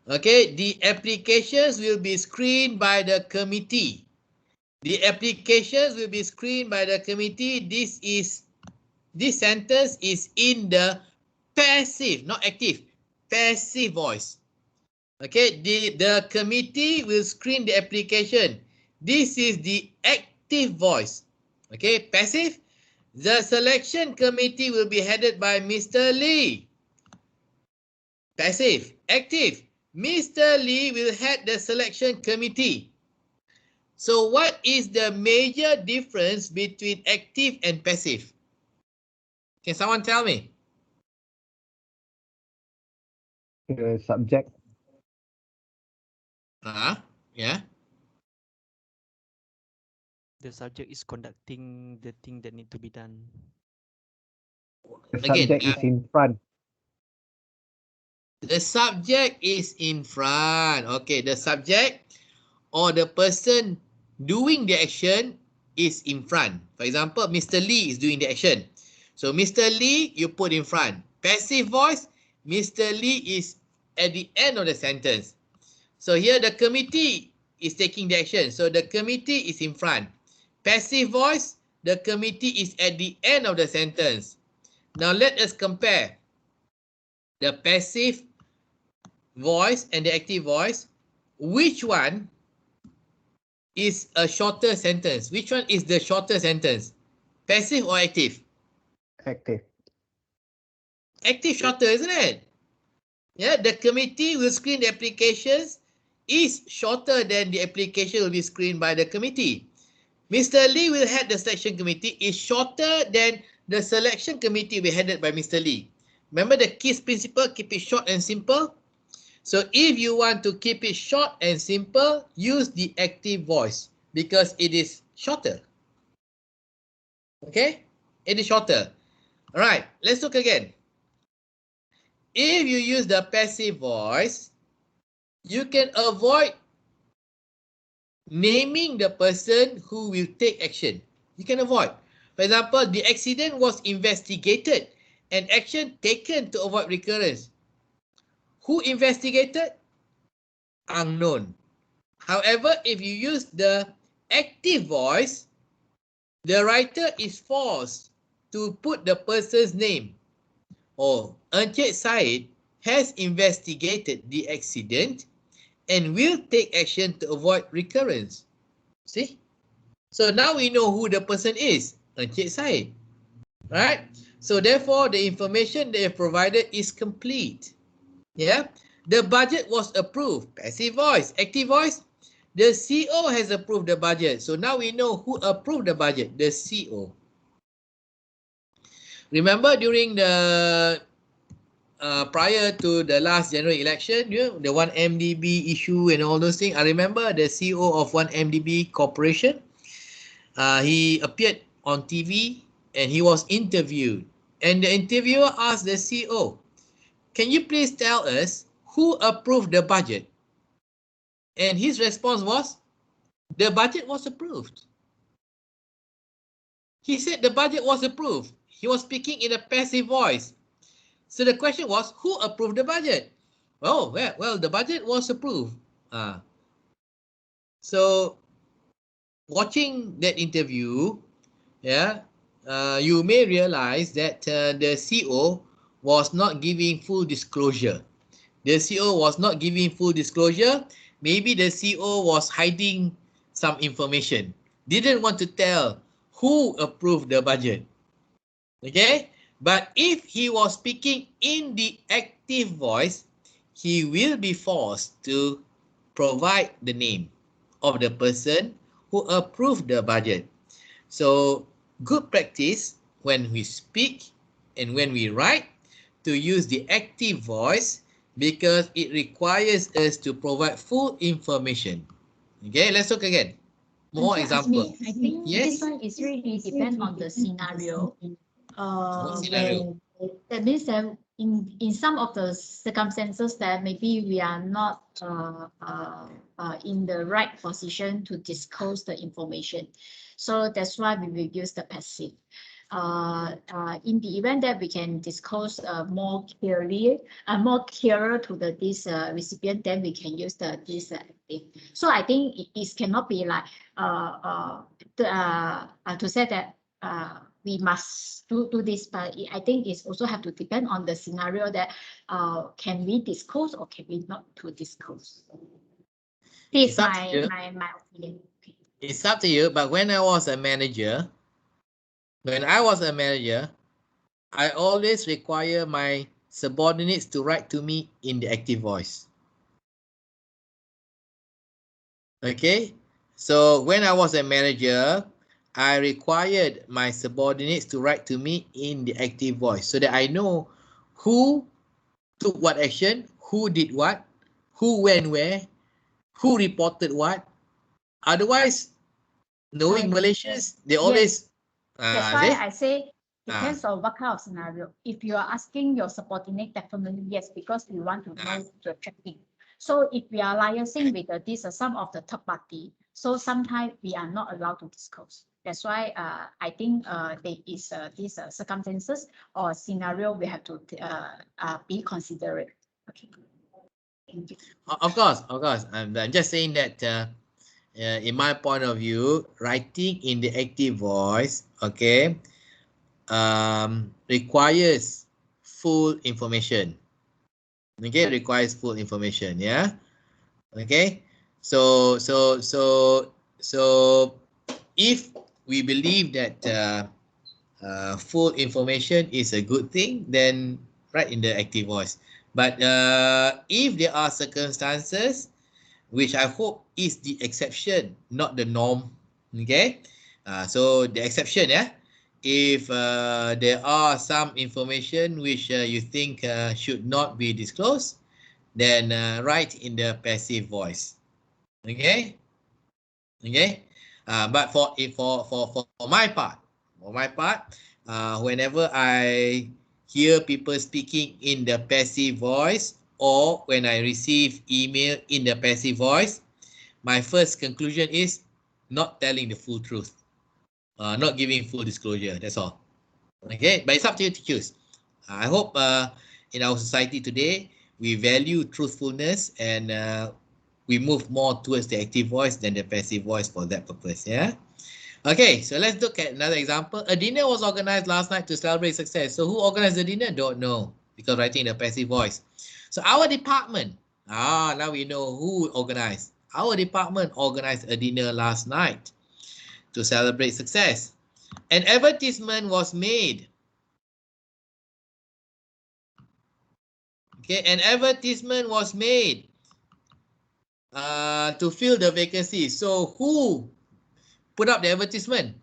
Okay, the applications will be screened by the committee. The applications will be screened by the committee. This sentence is in the passive, not active, passive voice. Okay, the committee will screen the application. This is the active voice. Okay, passive. The selection committee will be headed by Mr. Lee. Passive. Active. Mr. Lee will head the selection committee. So what is the major difference between active and passive? Can someone tell me? The subject. Yeah. The subject is conducting the thing that need to be done. The Again, subject is in front. the subject is in front. Okay, the subject or the person doing the action is in front. For example, Mr. Lee is doing the action. So Mr. Lee, you put in front. Passive voice, Mr. Lee is at the end of the sentence. So here the committee is taking the action. So the committee is in front. Passive voice, the committee is at the end of the sentence. Now let us compare the passive voice and the active voice. Which one is a shorter sentence? Which one is the shorter sentence? Passive or active? Active. Active shorter, isn't it? Yeah, the committee will screen the applications is shorter than the application will be screened by the committee. Mr. Lee will head the selection committee is shorter than the selection committee will be headed by Mr. Lee. Remember the KISS principle, keep it short and simple. So if you want to keep it short and simple, use the active voice because it is shorter. Okay? It is shorter. All right, let's look again. If you use the passive voice, you can avoid naming the person who will take action. You can avoid. For example, the accident was investigated and action taken to avoid recurrence. Who investigated? Unknown. However, if you use the active voice, the writer is forced to put the person's name. Or Encik Said has investigated the accident and will take action to avoid recurrence. See? So now we know who the person is, Encik Said. Right? So therefore, the information they have provided is complete. Yeah? The budget was approved. Passive voice. Active voice. The CO has approved the budget. So now we know who approved the budget, the CO. Remember during the prior to the last general election, you know, the 1MDB issue and all those things. I remember the CEO of 1MDB Corporation. He appeared on TV and he was interviewed. And the interviewer asked the CEO, "Can you please tell us who approved the budget?" And his response was, "The budget was approved." He said the budget was approved. He was speaking in a passive voice. So the question was, who approved the budget? Oh, well, the budget was approved. So watching that interview, yeah, you may realize that the CEO was not giving full disclosure. The CEO was not giving full disclosure. Maybe the CEO was hiding some information. Didn't want to tell who approved the budget. Okay? But if he was speaking in the active voice, he will be forced to provide the name of the person who approved the budget. So good practice when we speak and when we write to use the active voice because it requires us to provide full information. Okay, let's look again. More Ask example. me, I think Yes. this one is really depend on the scenario. What scenario? That means that in some of the circumstances that maybe we are not in the right position to disclose the information. So that's why we will use the passive. In the event that we can disclose more clearly, more clearer to this recipient, then we can use this active. So I think it cannot be like to say that we must do this, but I think it's also have to depend on the scenario that can we disclose or can we not to disclose. This is my opinion. Okay. It's up to you, but when I was a manager, I always require my subordinates to write to me in the active voice. Okay, so when I was a manager, I required my subordinates to write to me in the active voice so that I know who took what action, who did what, who went where, who reported what. Otherwise, knowing Malaysians, they always That's why I say Ah. depends on what kind of scenario. If you are asking your subordinate, definitely yes, because we want to know the tracking. So if we are liaising with this some of the third party, so sometimes we are not allowed to disclose. That's why I think there is these circumstances or scenario we have to be considerate. Okay. Thank you. Of course. I'm just saying that in my point of view, writing in the active voice, okay, requires full information. Okay, requires full information. Yeah. Okay. So if we believe that full information is a good thing, then write in the active voice. But if there are circumstances, which I hope is the exception, not the norm. Okay, so the exception, yeah. If there are some information which you think should not be disclosed, then write in the passive voice. Okay, but for my part, whenever I hear people speaking in the passive voice or when I receive email in the passive voice, my first conclusion is not telling the full truth, not giving full disclosure. That's all. Okay, but it's up to you to choose. I hope in our society today we value truthfulness and we move more towards the active voice than the passive voice for that purpose. Yeah. Okay, so let's look at another example. A dinner was organized last night to celebrate success. So who organized the dinner? Don't know, because writing the passive voice. So our department, now we know who organized. Our department organized a dinner last night to celebrate success. An advertisement was made. Okay, an advertisement was made to fill the vacancy. So who put up the advertisement?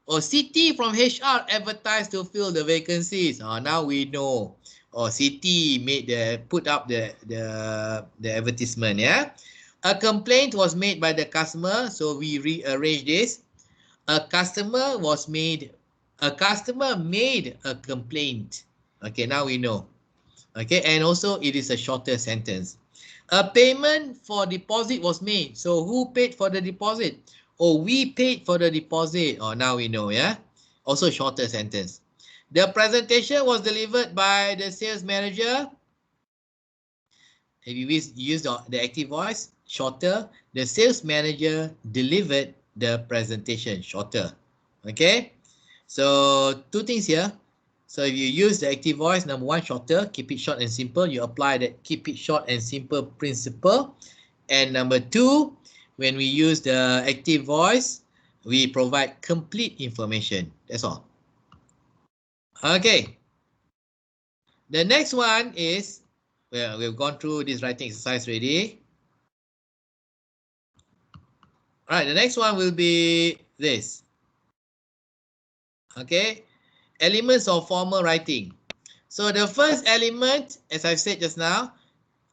Or CT from HR advertised to fill the vacancies. Now we know. Or CT put up the advertisement. Yeah. A complaint was made by the customer, so we rearrange this. A customer made a complaint. Okay, now we know. Okay, and also it is a shorter sentence. A payment for deposit was made. So who paid for the deposit? Oh, we paid for the deposit. Oh, now we know, yeah? Also shorter sentence. The presentation was delivered by the sales manager. If you use the active voice, shorter. The sales manager delivered the presentation, shorter. Okay? So two things here. So if you use the active voice, number one, shorter, keep it short and simple. You apply that keep it short and simple principle. And number two, when we use the active voice, we provide complete information. That's all. Okay. The next one is, well, we've gone through this writing exercise already. All right, the next one will be this. Okay. Elements of formal writing. So the first element, as I've said just now,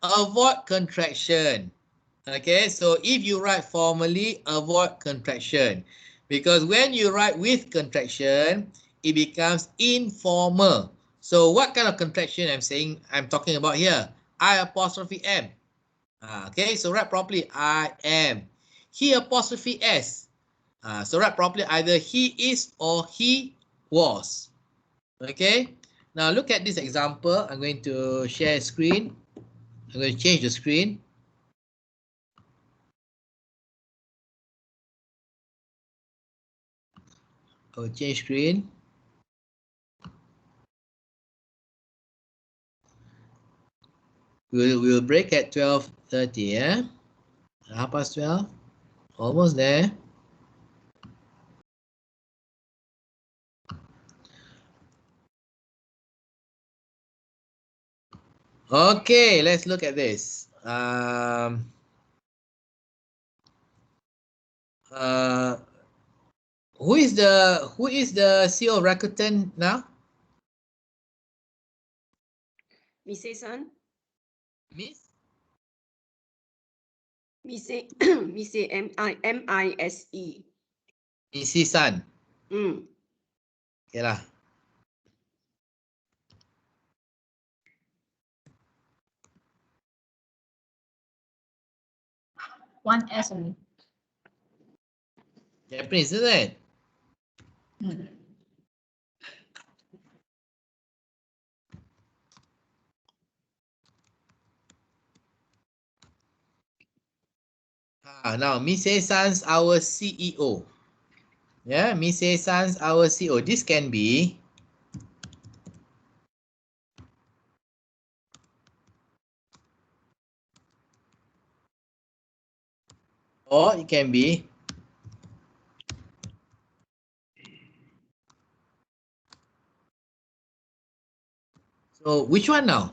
avoid contraction. Okay, so if you write formally, avoid contraction. Because when you write with contraction, it becomes informal. So what kind of contraction I'm talking about here? I apostrophe M. Okay, so write properly, I am. He apostrophe S. So write properly, either he is or he was. Okay, now look at this example. I'm going to share screen. I'm going to change the screen. I'll change screen. We'll break at 12:30, yeah? 12:30. Almost there. Okay, let's look at this. Who is the CEO of Rakuten now? Mise-san? Miss? Mise, Mise, M-I-S-E. Missy-san. Okay lah. One S only. Japanese, isn't it? Now, Mise-san's our CEO. Yeah, Mise-san's our CEO. This can be or it can be so which one now?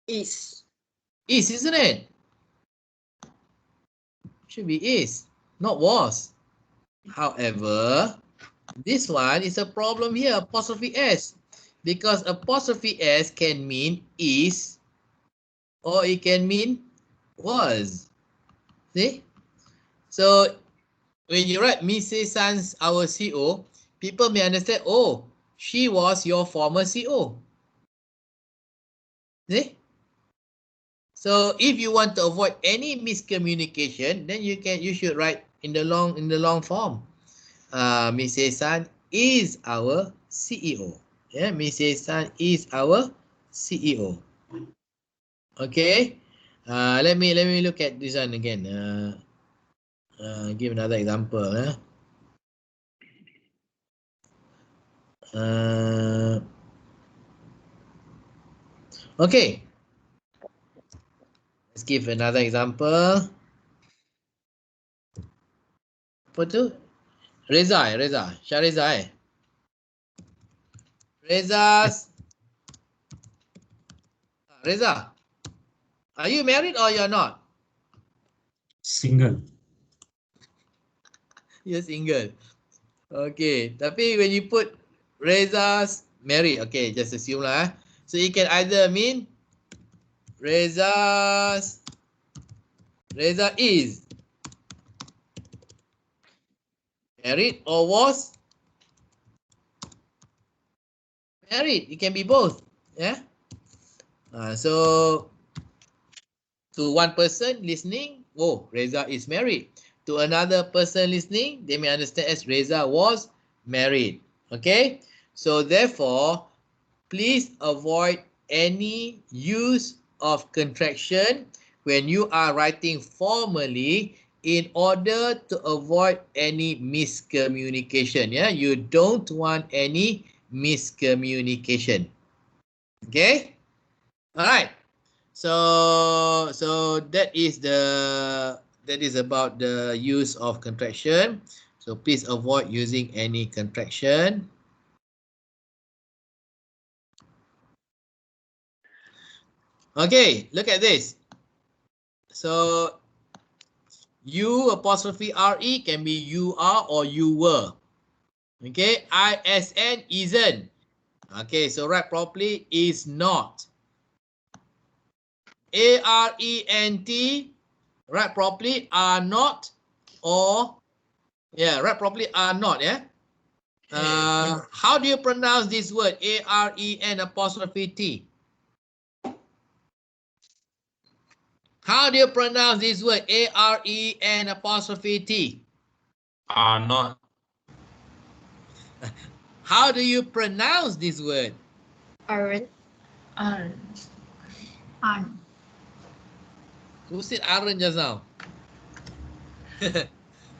Is. Is, isn't it? Should be is, not was. However, this one is a problem here, apostrophe S. Because apostrophe S can mean is or it can mean was. See? So when you write Mise-san's our CO, people may understand, oh, she was your former CO. See? So if you want to avoid any miscommunication, then you should write in the long form. Mise-san is our CEO. Yeah, Mise-san is our CEO. Okay. Let me look at this one again. Give another example. Okay. Let's give another example. Apa tu? Reza. Syariza. Reza, are you married or you're not? Single. You're single. Okay, tapi when you put Reza's married, okay, just assume lah. So it can either mean Reza is married or was married. It can be both. Yeah. So to one person listening, oh, Reza is married. To another person listening, they may understand as Reza was married. Okay. So therefore, please avoid any use of contraction when you are writing formally in order to avoid any miscommunication. Yeah, you don't want any miscommunication. Okay. All right. So that is about the use of contraction. So please avoid using any contraction. Okay, look at this. So you apostrophe RE can be you are or you were. Okay, ISN isn't. Okay, so write properly is not. A-R-E-N-T, write properly, are not, or, yeah, write properly, are not, yeah? How do you pronounce this word? A-R-E-N apostrophe T. How do you pronounce this word? A-R-E-N apostrophe T. Are not. How do you pronounce this word? Aren't. Who said aren't just now?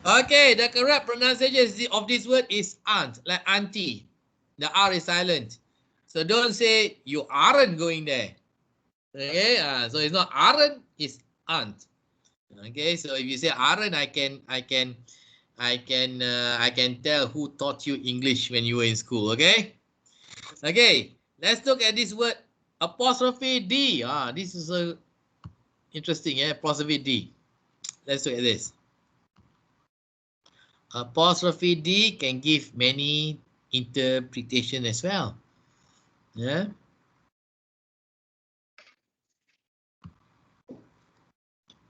Okay, the correct pronunciation of this word is aren't, like auntie. The R is silent. So don't say you aren't going there. Okay, so it's not aren't, it's aren't. Okay, so if you say aren't, I can tell who taught you English when you were in school. Okay. Okay, let's look at this word apostrophe D. This is interesting. Apostrophe D. Let's look at this. Apostrophe D can give many interpretation as well. Yeah.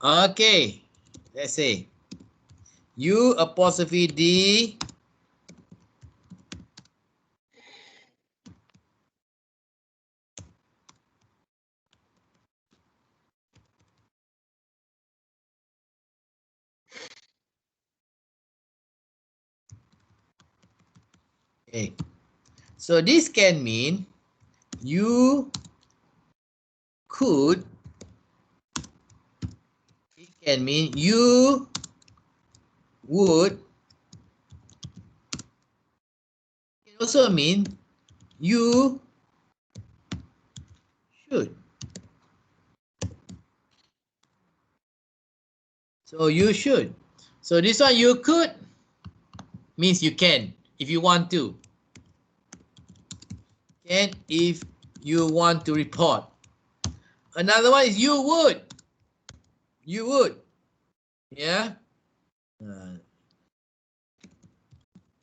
Okay, let's say U apostrophe D. Okay, so this can mean you could. It can mean you would. It can also mean you should. So you should. So this one you could means you can if you want to. Can if you want to report. Another one is you would. You would. Yeah.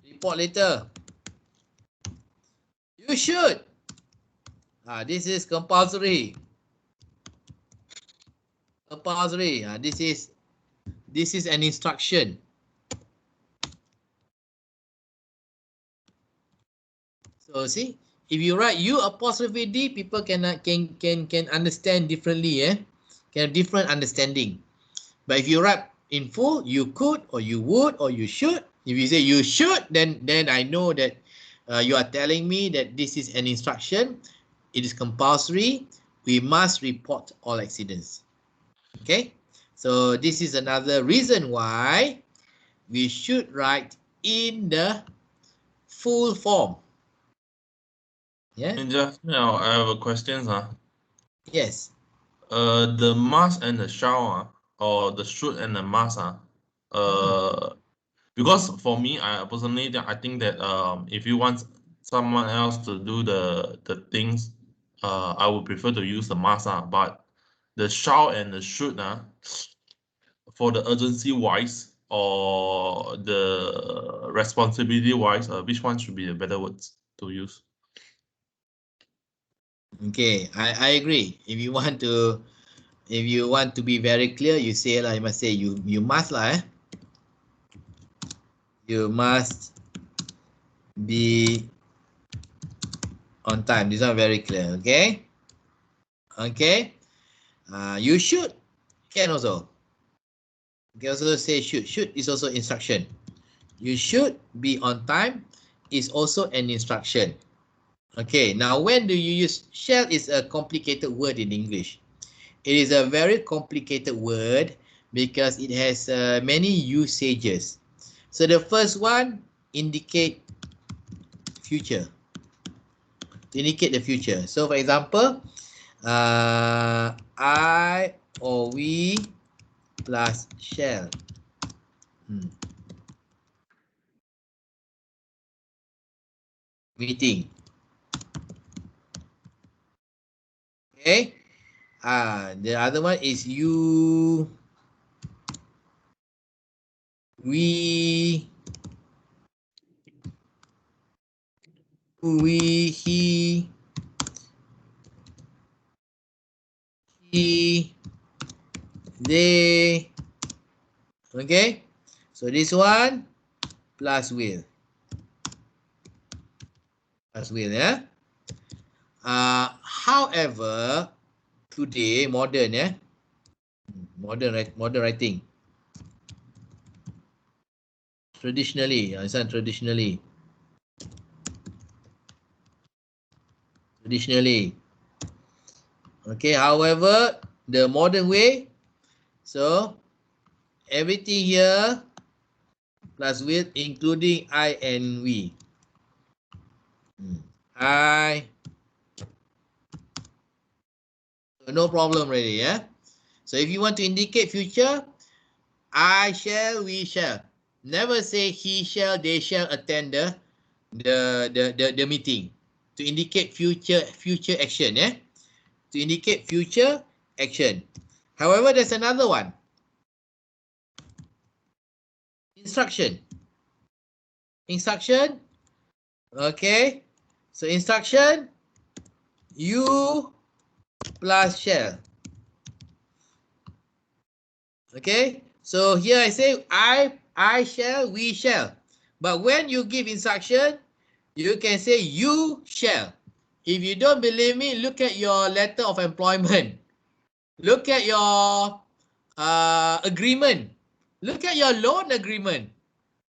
Report later. You should. This is compulsory. Compulsory. This is an instruction. So see, if you write U apostrophe D, people can understand differently. Can have different understanding. But if you write in full, you could or you would or you should. If you say you should, then I know that you are telling me that this is an instruction. It is compulsory. We must report all accidents. Okay, so this is another reason why we should write in the full form. Yeah. And just now, I have a question. Yes. The must and the shall, or the should and the must, because for me, I personally, I think that if you want someone else to do the things, I would prefer to use the must, but the shall and the should, for the urgency wise or the responsibility wise, which one should be the better words to use? Okay, I agree. If you want to be very clear, you say you must say you must You must be on time. These are very clear. Okay. Okay. You should can also. You can also say should. Should is also instruction. You should be on time is also an instruction. Okay. Now, when do you use shall? Is a complicated word in English. It is a very complicated word because it has many usages. So the first one indicate future. To indicate the future. So for example, I or we plus shall. Meeting. Okay. The other one is you, we, he he, they. Okay, so this one plus will. Plus will, yeah. However, today modern, yeah, modern writing. Traditionally, this one traditionally. Okay, however, the modern way, so everything here plus with including I and we. I, no problem really, yeah. So if you want to indicate future, I shall, we shall. Never say he shall, they shall attend the meeting. To indicate future action, yeah. To indicate future action. However, there's another one. Instruction. Okay. So instruction, you plus shall. Okay. So here I say I shall, we shall. But when you give instruction, you can say you shall. If you don't believe me, look at your letter of employment. Look at your agreement. Look at your loan agreement.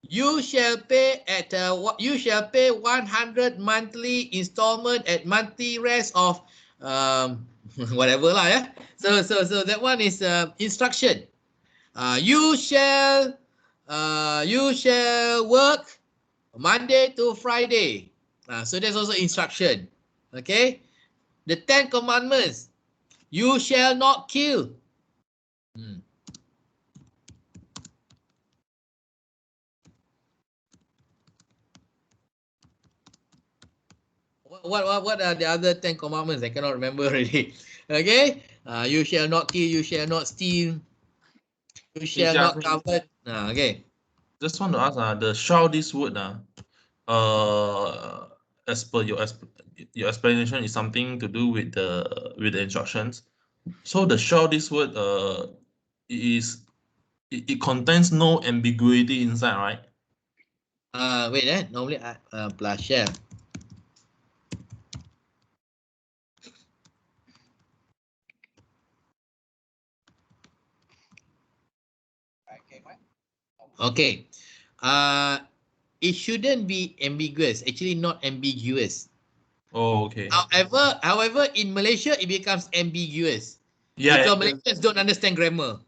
You shall pay at you shall pay 100 monthly installment at monthly rest of whatever lah, yeah. So that one is instruction. You shall work Monday to Friday. So that's also instruction. Okay. The 10 commandments. You shall not kill. What are the other 10 commandments? I cannot remember already. Okay. You shall not kill. You shall not steal. You shall not covet. Okay. Just want to ask, the shall this word, as per your explanation, is something to do with the instructions. So the shall this word, it contains no ambiguity inside, right? Wait, normally plus shall. Okay. It shouldn't be ambiguous. Actually, not ambiguous. Oh, okay. However, in Malaysia, it becomes ambiguous. Yeah, because Malaysians don't understand grammar.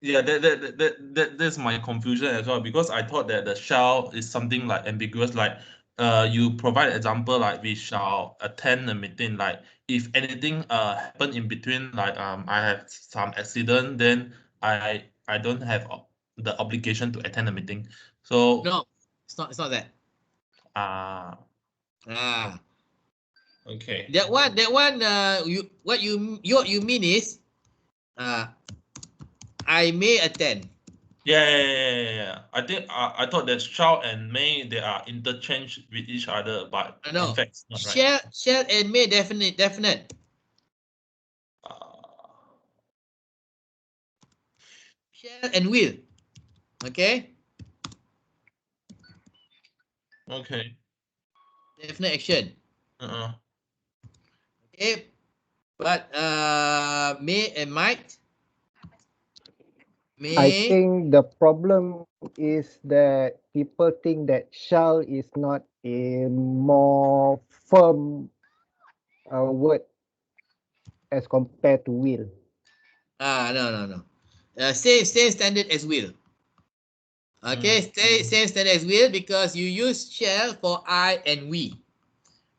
Yeah, that's my confusion as well, because I thought that the shall is something like ambiguous, like you provide example like we shall attend a meeting, like if anything happen in between, like I have some accident, then I don't have the obligation to attend the meeting. So No, it's not that. Okay. That one what you mean is I may attend. Yeah. I think I thought that shall and may, they are interchanged with each other, but No. in fact it's not, right? Shall and may definite. Shall and will. Okay. Okay. Definite action. Okay. But may and might. I think the problem is that people think that shall is not a more firm word as compared to will. No. Same standard as will. Okay, same standard as will, because you use shall for I and we.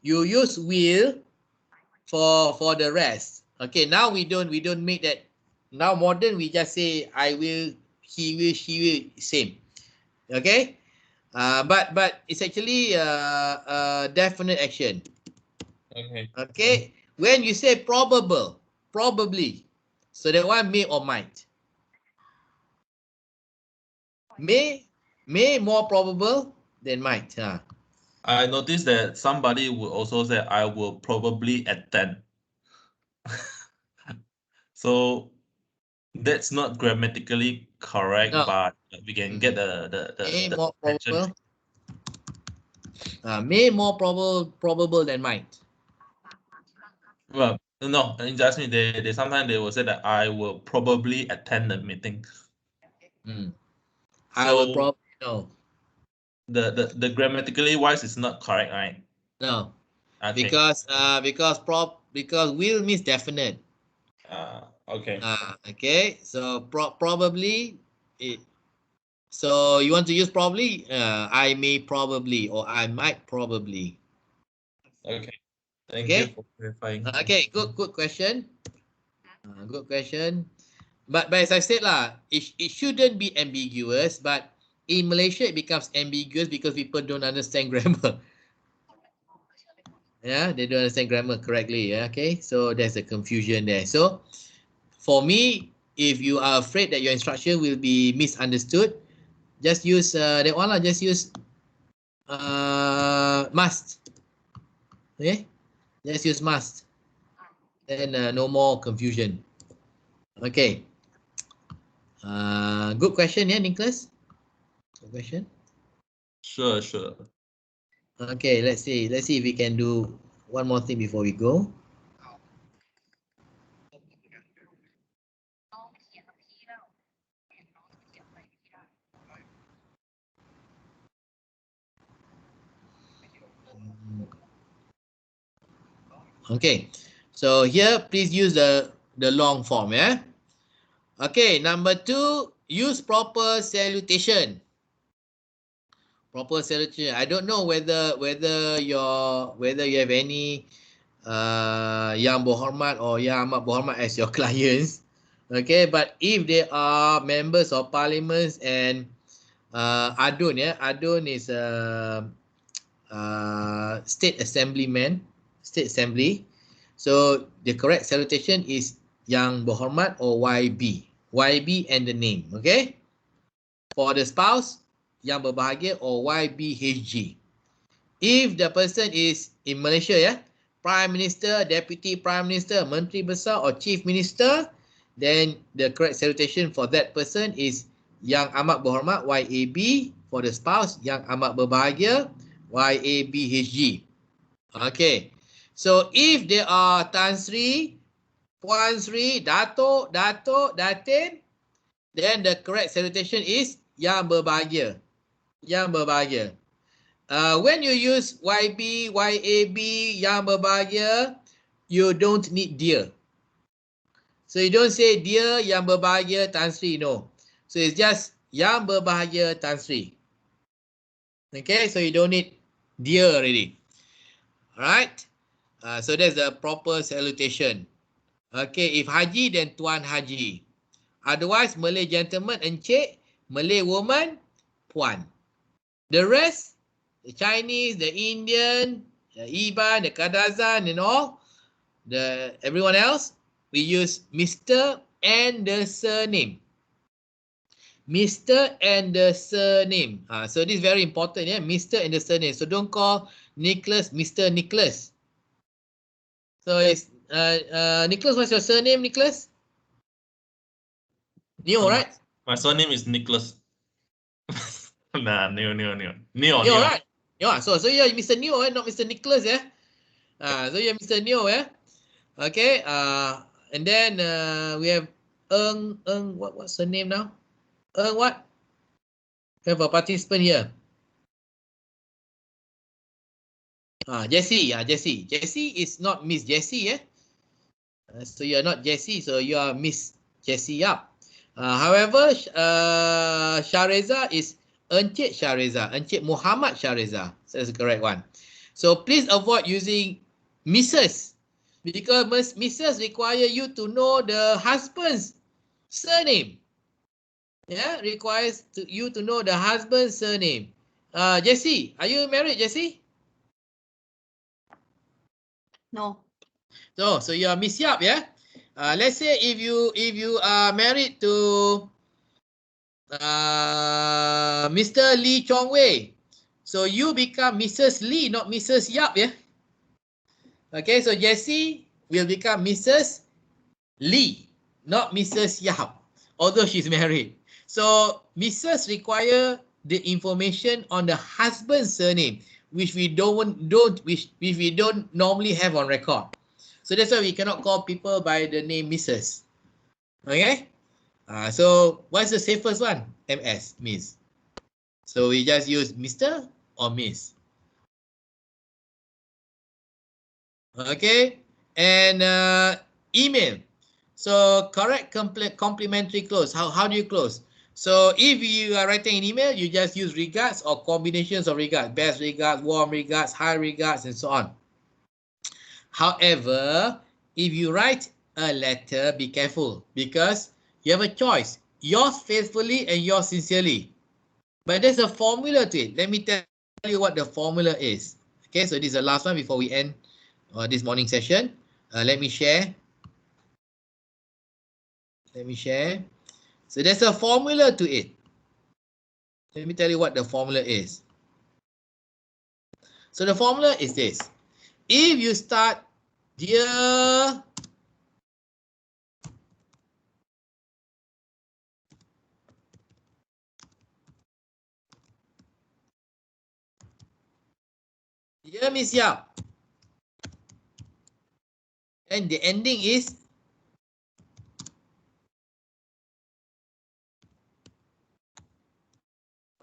You use will for the rest. Okay, now we don't make that. Now modern, we just say I will, he will, she will, same. Okay, but it's actually definite action. Okay, when you say probable, probably, so that one may or might. May more probable than might. I noticed that somebody would also say I will probably attend. So that's not grammatically correct, No. but we can get May the more attention. probable. May more probable than might. Well, no, in Jasmine, they sometimes they will say that I will probably attend the meeting. I will So probably know. the grammatically wise is not correct, right? No. Okay. Because will means definite. Okay. Okay. So probably so you want to use probably? I may probably or I might probably. Okay. Thank Okay. you for clarifying. Okay. Good question. Good question. But as I said lah, it shouldn't be ambiguous. But in Malaysia, it becomes ambiguous because people don't understand grammar. Yeah, they don't understand grammar correctly. Yeah, okay, so there's a confusion there. So for me, if you are afraid that your instruction will be misunderstood, just use that one lah. Just use must. Okay, just use must. Then no more confusion. Okay. Good question, yeah, Nicholas. Good question. Sure. Okay, let's see if we can do one more thing before we go. Okay, so here please use the long form, yeah. Okay, number 2, use proper salutation. Proper salutation. I don't know whether you have any Yang Berhormat or Yang Amat Berhormat as your clients. Okay, but if they are members of parliaments and Adun, yeah, Adun is a state assembly. So the correct salutation is Yang Berhormat or YB. YB and the name, okay? For the spouse, Yang Berbahagia or YBHG. If the person is in Malaysia, yeah, Prime Minister, Deputy Prime Minister, Menteri Besar or Chief Minister, then the correct salutation for that person is Yang Amat Berhormat, YAB. For the spouse, Yang Amat Berbahagia, YABHG. Okay. So if there are Tan Sri, Puan Sri, Dato', Datin, then the correct salutation is Yang Berbahagia. Yang Berbahagia. When you use YB, YAB, Yang Berbahagia, you don't need dear. So you don't say dear Yang Berbahagia Tan Sri, no. So it's just Yang Berbahagia Tan Sri. Okay, so you don't need dear already. Alright. So that's the proper salutation. Okay, if Haji, then Tuan Haji. Otherwise, Malay gentleman, Encik. Malay woman, Puan. The rest, the Chinese, the Indian, the Iban, the Kadazan and all, everyone else, we use Mr. and the surname. Mr. and the surname. So this is very important, yeah. Mr. and the surname. So don't call Nicholas Mr. Nicholas. So it's Nicholas, what's your surname, Nicholas? Neo, right? My surname is Nicholas. Nah, Neo. Neo, right? Yeah, so you're Mr. Neo, not Mr. Nicholas, yeah? So you're Mr. Neo, yeah? Okay, and then we have Eng, what's her name now? Eng what? We have a participant here. Jessie, Jessie. Jessie is not Miss Jessie, yeah? So you're not Jessie, so you are Miss Jessie Yap. However, Shareza is Encik Shareza, Encik Muhammad Shareza. So that's the correct one. So please avoid using Mrs. because Mrs. require you to know the husband's surname. Yeah, requires you to know the husband's surname. Jessie, are you married, Jessie? No. So you are Miss Yap, yeah? Let's say if you are married to Mr. Lee Chong Wei, so you become Mrs. Lee, not Mrs. Yap, yeah? Okay, so Jessie will become Mrs. Lee. not Mrs. Yap, although she's married. So Mrs. require the information on the husband's surname, which we which we don't normally have on record. So that's why we cannot call people by the name Mrs. Okay. So what's the safest one? MS, Miss. So we just use Mr. or Miss. Okay, and email. So correct complimentary close. How do you close? So if you are writing an email, you just use regards or combinations of regards. Best regards, warm regards, high regards, and so on. However, if you write a letter, be careful because you have a choice. Yours faithfully and yours sincerely. But there's a formula to it. Let me tell you what the formula is. Okay, so this is the last one before we end this morning session. Let me share. So there's a formula to it. Let me tell you what the formula is. So the formula is this. If you start, dear Miss Yap, and the ending is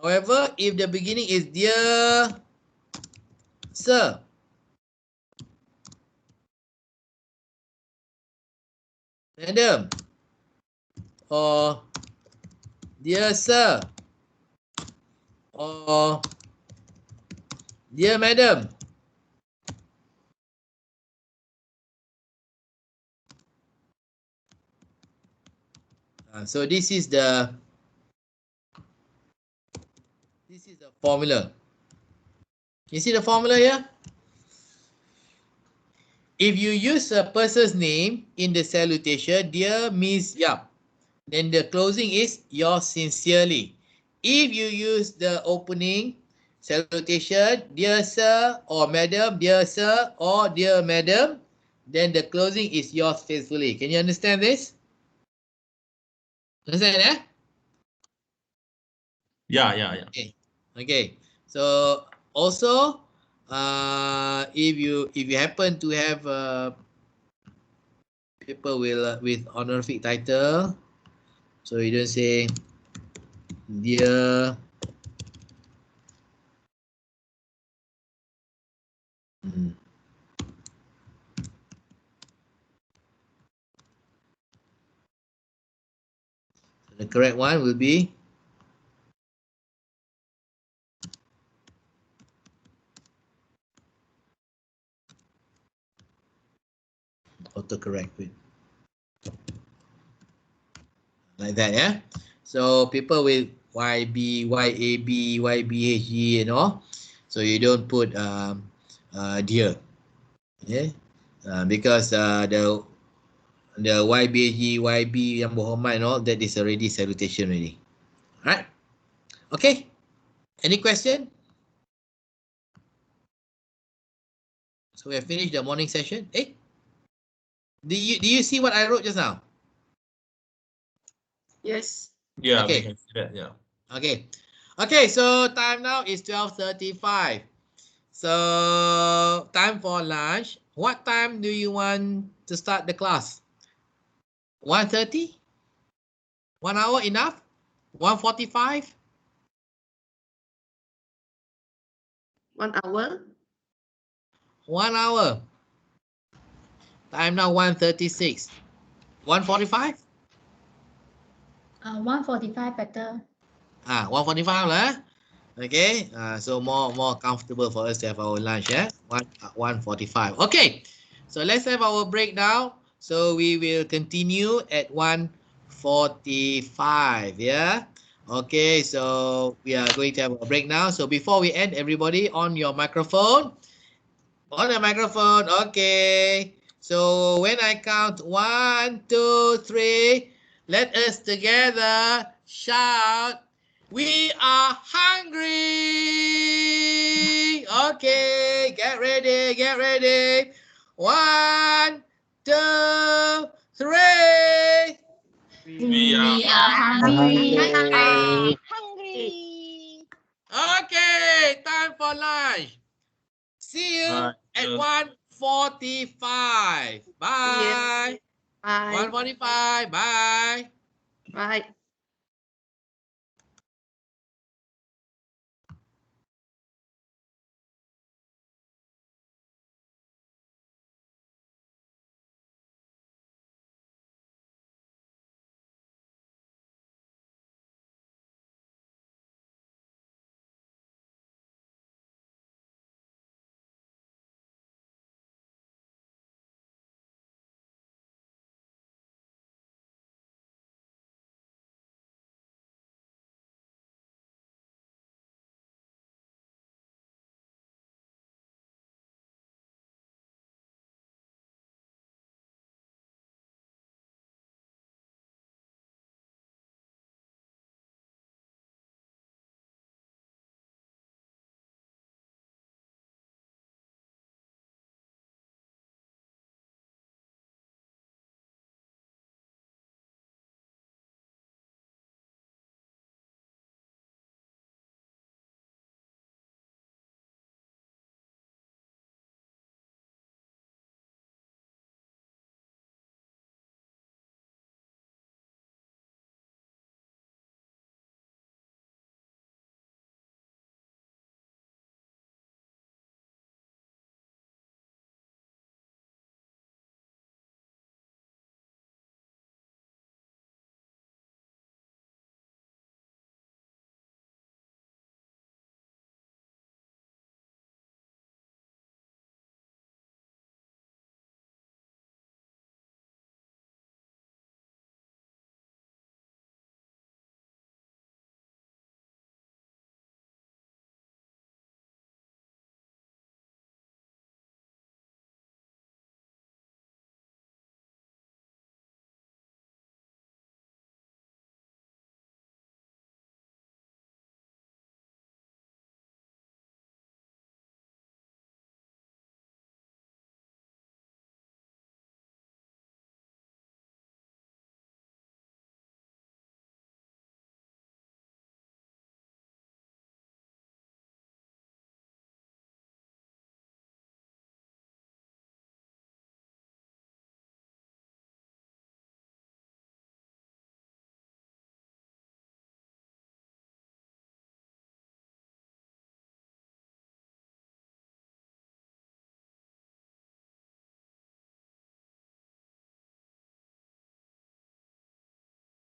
however, if the beginning is dear sir, madam, or dear sir, or dear madam, so this is the formula. You see the formula here? If you use a person's name in the salutation, dear Miss Yap, then the closing is yours sincerely. If you use the opening salutation, dear sir or madam, dear sir or dear madam, then the closing is yours faithfully. Can you understand this? Understand, eh? Yeah. Okay. So also, if you happen to have people with honorific title, so you don't say dear the correct one will be autocorrect it. Like that, yeah. So people with YB, YAB, YBHG, and all. So you don't put dear, yeah, because the YBHG, YB, yang berhormat and all that is already salutation already. Right? Okay. Any question? So we have finished the morning session. Hey, do you see what I wrote just now? Yes. Yeah, Okay. we can see that. Yeah. Okay. Okay, so time now is 12:35. So time for lunch. What time do you want to start the class? 1:30? 1 hour enough? 1:45? 1 hour. 1 hour. Time now 1:36. 1:45? 1:45 better. 1:45 lah. Okay, so more comfortable for us to have our lunch, yeah? 1:45. Okay, so let's have our break now. So we will continue at 1:45, yeah? Okay, so we are going to have a break now. So before we end, everybody on your microphone. On the microphone, okay. So when I count 1, 2, 3, let us together shout, we are hungry. Okay, get ready, get ready. 1, 2, 3. We are hungry. Hungry. Okay, time for lunch. See you Bye. at Yes. 1:45. Bye. Bye. 1:45. Bye. Bye.